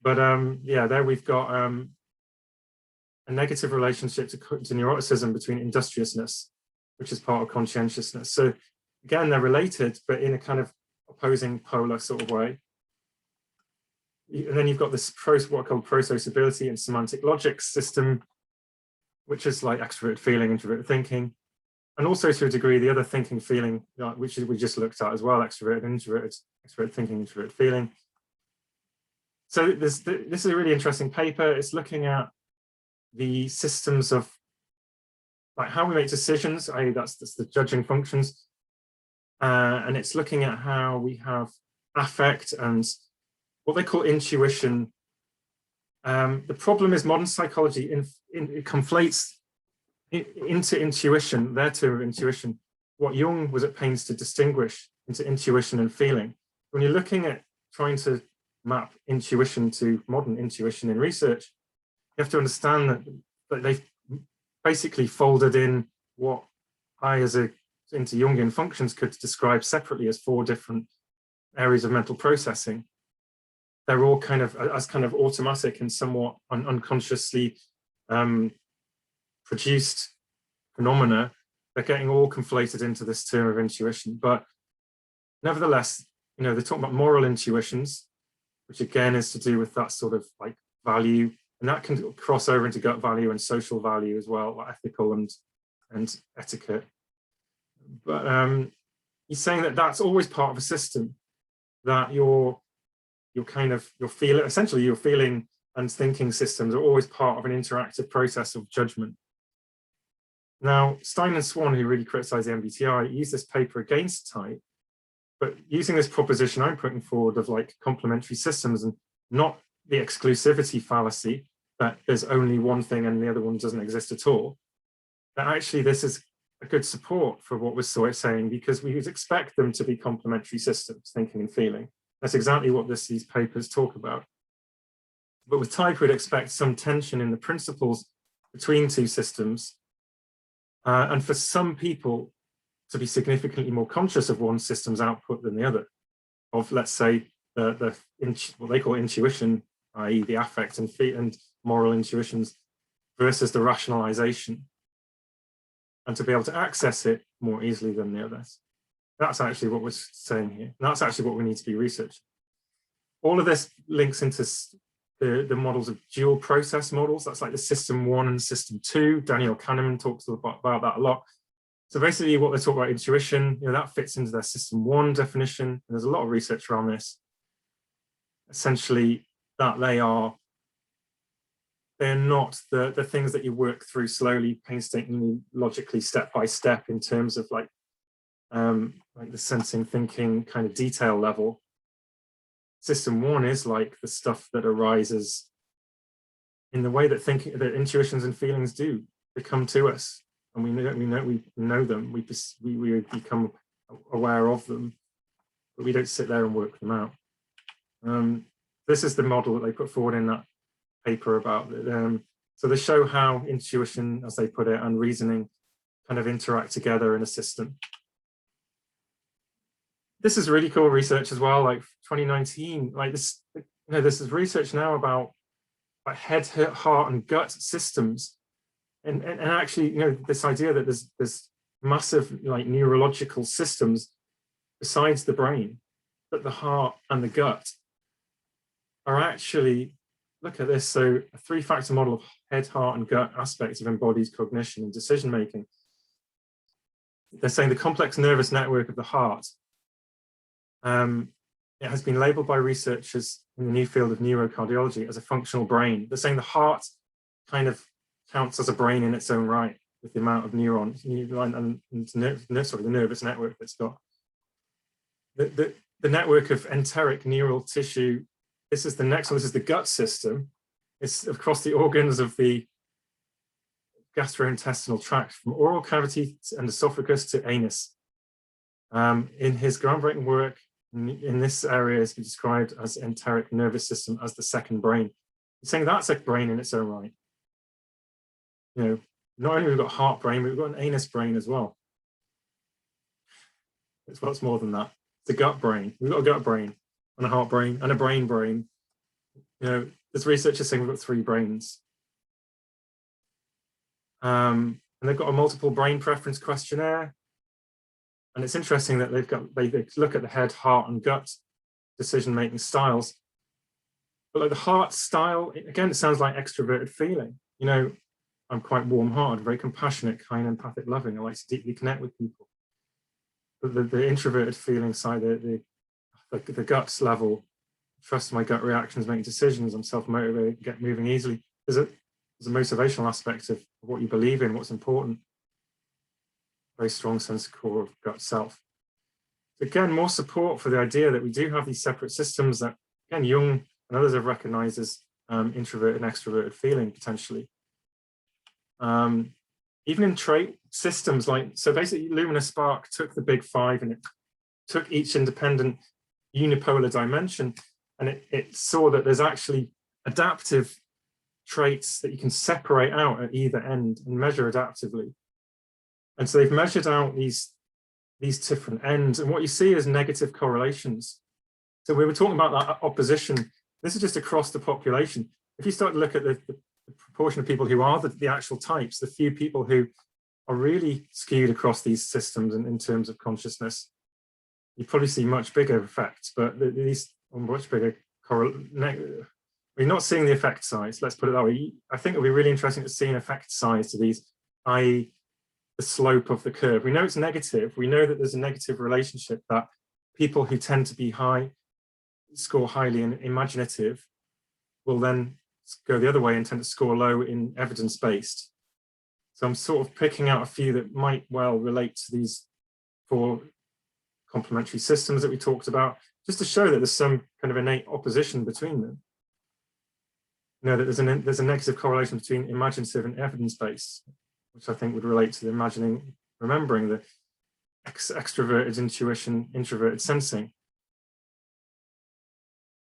But yeah, there we've got a negative relationship to neuroticism between industriousness, which is part of conscientiousness. So again, they're related, but in a kind of opposing polar sort of way. And then you've got this what I call pro-sociability and semantic logic system, which is like extroverted feeling, introverted thinking. and also to a degree, the other thinking feeling, which we just looked at as well, extroverted, introverted, extroverted thinking, introverted feeling. So this is a really interesting paper. It's looking at the systems of like how we make decisions, i.e. that's the judging functions. And it's looking at how we have affect and what they call intuition. The problem is modern psychology it conflates into intuition, their term of intuition, what Jung was at pains to distinguish into intuition and feeling. When you're looking at trying to map intuition to modern intuition in research, you have to understand that they've basically folded in what I, as into Jungian functions, could describe separately as 4 different areas of mental processing. They're all kind of automatic and somewhat unconsciously produced phenomena. They're getting all conflated into this term of intuition. But nevertheless, they're talking about moral intuitions, which again is to do with that sort of like value, and that can cross over into gut value and social value as well, like ethical and etiquette. But he's saying that that's always part of a system, that your feeling and thinking systems are always part of an interactive process of judgment. Now, Stein and Swan, who really criticized the MBTI, used this paper against type, but using this proposition I'm putting forward of like complementary systems and not the exclusivity fallacy that there's only one thing and the other one doesn't exist at all, that actually this is a good support for what we're saying, because we would expect them to be complementary systems, thinking and feeling. That's exactly what these papers talk about. But with type, we'd expect some tension in the principles between 2 systems, and for some people to be significantly more conscious of one system's output than the other, of, let's say, what they call intuition, i.e. the affect and moral intuitions, versus the rationalization, and to be able to access it more easily than the others. That's actually what we're saying here. And that's actually what we need to be researching. All of this links into the models of dual process models. That's like the system 1 and system 2. Daniel Kahneman talks about that a lot. So basically what they talk about intuition, that fits into their system 1 definition. And there's a lot of research around this. Essentially that they're not the things that you work through slowly, painstakingly, logically, step by step, in terms of like the sensing, thinking kind of detail level. System 1 is like the stuff that arises in the way that that intuitions and feelings do. They come to us, and we know them. We become aware of them, but we don't sit there and work them out. This is the model that they put forward in that paper about it. So they show how intuition, as they put it, and reasoning kind of interact together in a system. This is really cool research as well, like 2019, like this, this is research now about like head, heart, and gut systems. And actually, this idea that there's massive like neurological systems besides the brain, but the heart and the gut are actually, look at this, so a 3-factor model of head, heart, and gut aspects of embodied cognition and decision-making. They're saying the complex nervous network of the heart, it has been labeled by researchers in the new field of neurocardiology as a functional brain. They're saying the heart kind of counts as a brain in its own right, with the amount of neurons, and the nervous network that's got. The network of enteric neural tissue, this is the next one, this is the gut system. It's across the organs of the gastrointestinal tract, from oral cavity and esophagus to anus. In his groundbreaking work, in this area is described as enteric nervous system as the second brain. He's saying that's a brain in its own right. Not only we've got heart brain, but we've got an anus brain as well. It's what's more than that. It's a gut brain. We've got a gut brain and a heart brain and a brain brain. This research is saying we've got 3 brains. And they've got a multiple brain preference questionnaire. And it's interesting that they look at the head, heart, and gut decision-making styles. But like the heart style, again, it sounds like extroverted feeling. I'm quite warm-hearted, very compassionate, kind, empathic, loving. I like to deeply connect with people. But the introverted feeling side, the guts level, trust my gut reactions, making decisions, I'm self-motivated, get moving easily. There's a motivational aspect of what you believe in, what's important. Very strong sense of core of gut self. Again, more support for the idea that we do have these separate systems that, again, Jung and others have recognized as introverted and extroverted feeling potentially. Even in trait systems, like, so basically Luminous Spark took the big five and it took each independent unipolar dimension, and it saw that there's actually adaptive traits that you can separate out at either end and measure adaptively. And so they've measured out these different ends, and what you see is negative correlations. So we were talking about that opposition. This is just across the population. If you start to look at the proportion of people who are the actual types, the few people who are really skewed across these systems in terms of consciousness, you probably see much bigger effects, but these are much bigger we're not seeing the effect size, let's put it that way. I think it'll be really interesting to see an effect size to these, i.e. the slope of the curve. We know it's negative. We know that there's a negative relationship, that people who tend to be score highly in imaginative will then go the other way and tend to score low in evidence-based. So I'm sort of picking out a few that might well relate to these 4 complementary systems that we talked about, just to show that there's some kind of innate opposition between them. You know, that there's a negative correlation between imaginative and evidence-based, which I think would relate to the imagining, remembering, the extroverted intuition, introverted sensing.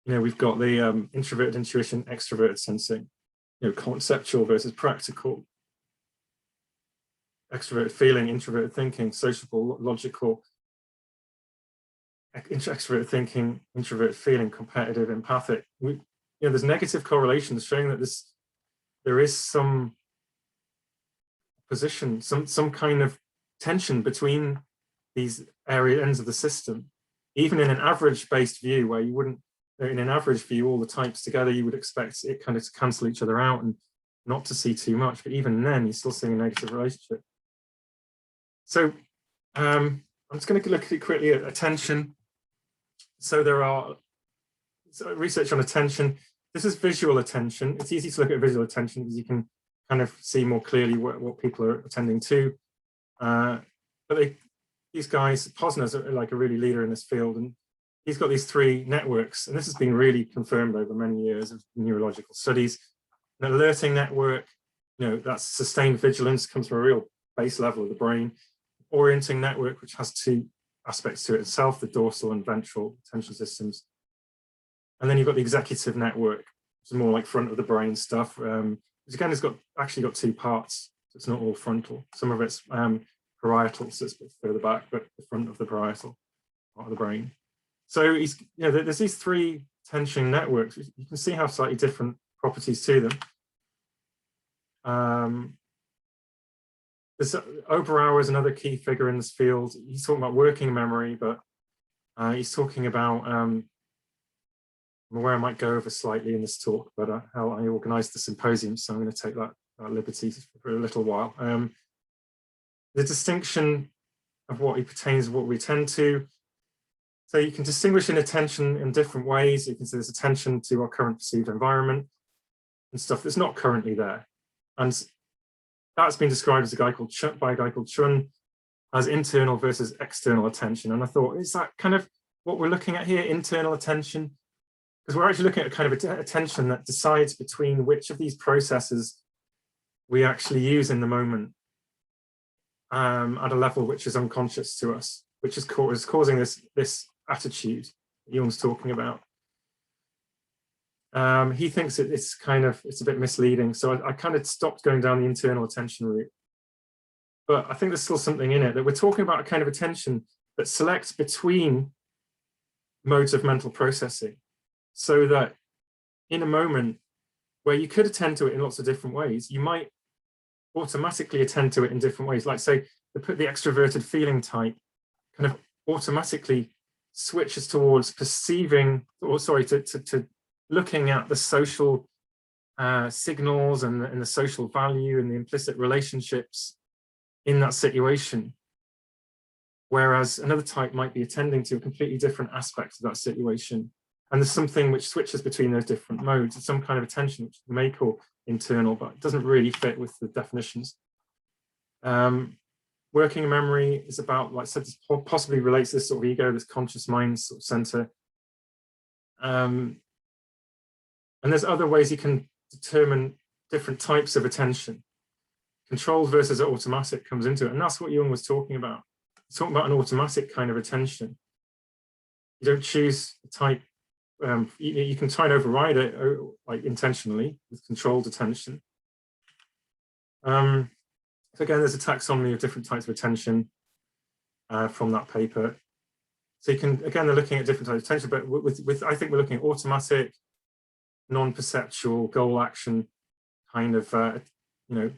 You know, we've got the introverted intuition, extroverted sensing, you know, conceptual versus practical, extroverted feeling, introverted thinking, sociable, logical, extroverted thinking, introverted feeling, competitive, empathic. You know, there's negative correlations showing that there is some position, some kind of tension between these ends of the system. Even in an average-based view, where you wouldn't, in an average view, all the types together, you would expect it kind of to cancel each other out and not to see too much, but even then, you're still seeing a negative relationship. So I'm just going to look quickly at attention. So there are research on attention. This is visual attention. It's easy to look at visual attention because you can kind of see more clearly what people are attending to. But these guys, Posner's like a really leader in this field, and he's got these 3 networks, and this has been really confirmed over many years of neurological studies. An alerting network, you know, that's sustained vigilance, comes from a real base level of the brain. Orienting network, which has 2 aspects to it itself, the dorsal and ventral attention systems. And then you've got the executive network, which is more like front of the brain stuff. Which again has actually got 2 parts. So it's not all frontal. Some of it's parietal, so it's a bit further back, but the front of the parietal part of the brain. So there's these 3 attention networks. You can see how slightly different properties to them. Oberauer is another key figure in this field. He's talking about working memory, but he's talking about, I'm aware I might go over slightly in this talk, but how I organised the symposium, so I'm going to take that liberty for a little while. The distinction of what pertains, what we attend to. So you can distinguish attention in different ways. You can say there's attention to our current perceived environment and stuff that's not currently there. And that's been described as by a guy called Chun as internal versus external attention. And I thought, is that kind of what we're looking at here, internal attention? Because we're actually looking at kind of attention that decides between which of these processes we actually use in the moment at a level which is unconscious to us, which is causing this attitude that Jung's talking about. He thinks it's a bit misleading, so I kind of stopped going down the internal attention route. But I think there's still something in it, that we're talking about a kind of attention that selects between modes of mental processing, so that in a moment where you could attend to it in lots of different ways, you might automatically attend to it in different ways. Like, say, the extroverted feeling type kind of automatically switches towards perceiving, or sorry, to looking at the social signals and the social value and the implicit relationships in that situation. Whereas another type might be attending to a completely different aspect of that situation. And there's something which switches between those different modes. It's some kind of attention which we may call internal, but it doesn't really fit with the definitions. Working memory is about, like I said, possibly relates to this sort of ego, this conscious mind sort of center. And there's other ways you can determine different types of attention. Controlled versus automatic comes into it. And that's what Jung was talking about. He's talking about an automatic kind of attention. You don't choose the type. You can try and override it like intentionally with controlled attention. So again, there's a taxonomy of different types of attention from that paper. So you can, again, they're looking at different types of attention, but with I think we're looking at automatic, non-perceptual, goal action kind of, you know,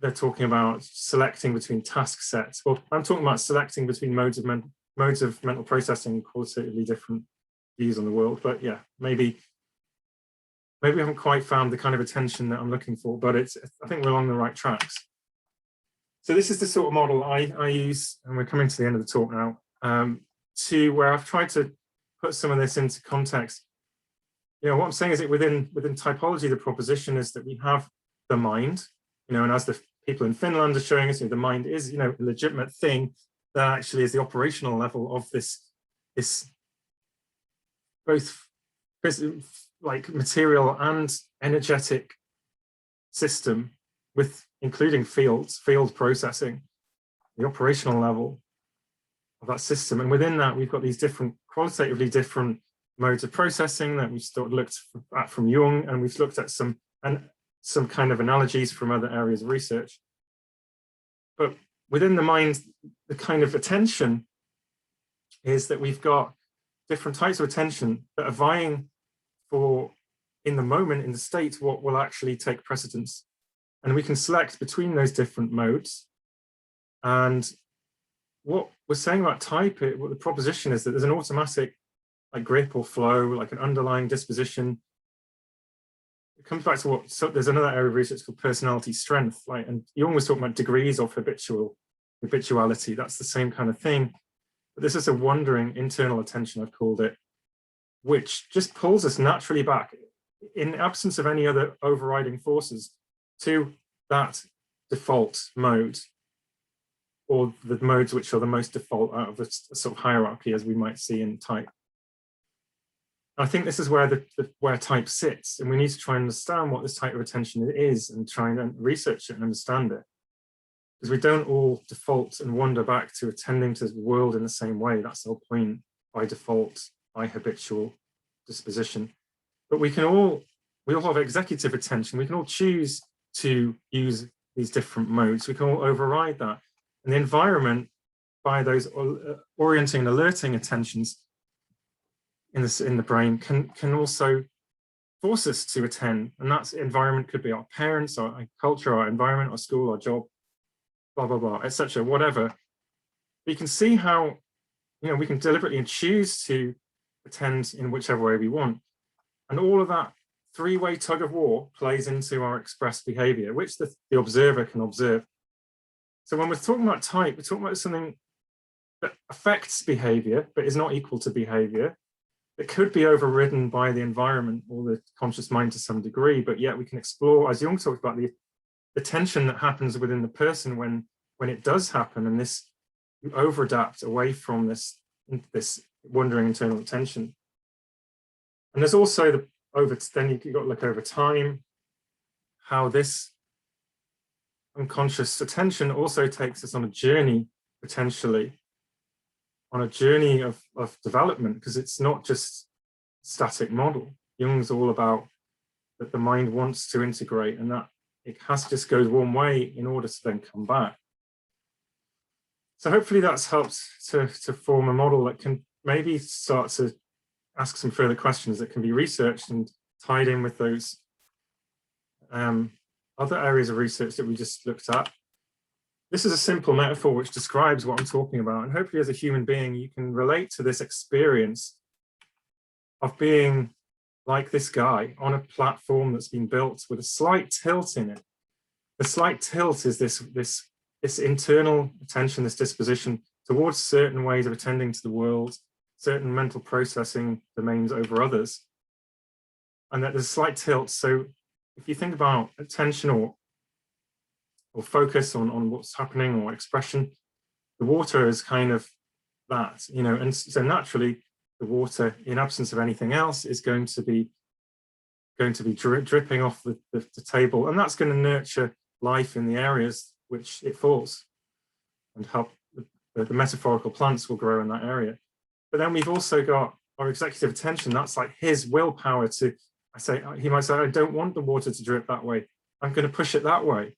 they're talking about selecting between task sets. Well, I'm talking about selecting between modes of mental processing, qualitatively different views on the world. But yeah, maybe we haven't quite found the kind of attention that I'm looking for, but I think we're along the right tracks. So this is the sort of model I use, and we're coming to the end of the talk now, to where I've tried to put some of this into context. You know, what I'm saying is that within typology, the proposition is that we have the mind, you know, and as the people in Finland are showing us, you know, the mind is, you know, a legitimate thing that actually is the operational level of this both like material and energetic system, with including field processing, the operational level of that system. And within that, we've got these different, qualitatively different modes of processing that we've looked at from Jung, and we've looked at some kind of analogies from other areas of research. But within the mind, the kind of attention is that we've got different types of attention that are vying for, in the moment, in the state, what will actually take precedence. And we can select between those different modes. And what we're saying about type, what the proposition is that there's an automatic like grip or flow, like an underlying disposition. It comes back to what, so there's another area of research called personality strength, like, and Jung was talking about degrees of habituality. That's the same kind of thing. But this is a wandering internal attention, I've called it, which just pulls us naturally back, in absence of any other overriding forces, to that default mode, or the modes which are the most default out of the sort of hierarchy, as we might see in type. I think this is where where type sits, and we need to try and understand what this type of attention is, and try and research it and understand it, because we don't all default and wander back to attending to the world in the same way. That's the whole point, by default, by habitual disposition. But we all have executive attention. We can all choose to use these different modes. We can all override that, and the environment, by those orienting and alerting attentions in the brain, can also force us to attend. And that environment could be our parents, our culture, our environment, our school, our job, blah blah blah, etc. Whatever. But you can see how, you know, we can deliberately choose to attend in whichever way we want, and all of that three-way tug of war plays into our expressed behavior, which the observer can observe. So when we're talking about type, we're talking about something that affects behavior but is not equal to behavior. It could be overridden by the environment or the conscious mind to some degree, but yet we can explore, as Jung talked about, the tension that happens within the person when it does happen, and this, you over-adapt away from this wandering internal attention. And there's also then you've got to look over time, how this unconscious attention also takes us on a journey, potentially, on a journey of development, because it's not just a static model. Jung's all about that the mind wants to integrate, and that it has to just go one way in order to then come back. So hopefully that's helped to form a model that can maybe start to ask some further questions that can be researched and tied in with those other areas of research that we just looked at. This is a simple metaphor which describes what I'm talking about, and hopefully as a human being you can relate to this experience of being like this guy, on a platform that's been built with a slight tilt in it. The slight tilt is this internal attention, this disposition towards certain ways of attending to the world, certain mental processing domains over others, and that there's a slight tilt. So if you think about attention or focus on what's happening or expression, the water is kind of that, you know, and so naturally the water, in absence of anything else, is going to be dripping off the table, and that's going to nurture life in the areas which it falls and help the metaphorical plants will grow in that area. But then we've also got our executive attention. That's like his willpower to, he might say, I don't want the water to drip that way. I'm going to push it that way.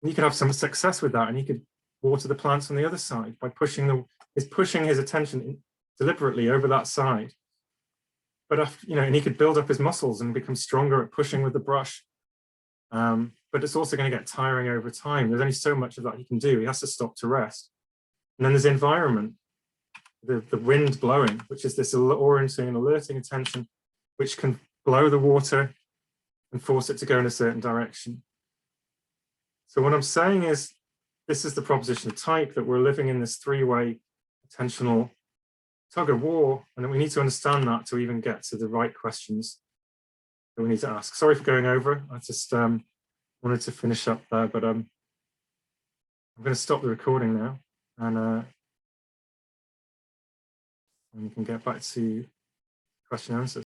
And he could have some success with that, and he could water the plants on the other side by pushing his attention deliberately over that side. But after, you know, and he could build up his muscles and become stronger at pushing with the brush. But it's also going to get tiring over time. There's only so much of that he can do. He has to stop to rest. And then there's the environment, the wind blowing, which is this orienting and alerting attention, which can blow the water and force it to go in a certain direction. So what I'm saying is, this is the proposition of type, that we're living in this three-way attentional tug of war, and that we need to understand that to even get to the right questions that we need to ask. Sorry for going over. I just wanted to finish up there, but I'm going to stop the recording now, and we can get back to question and answers.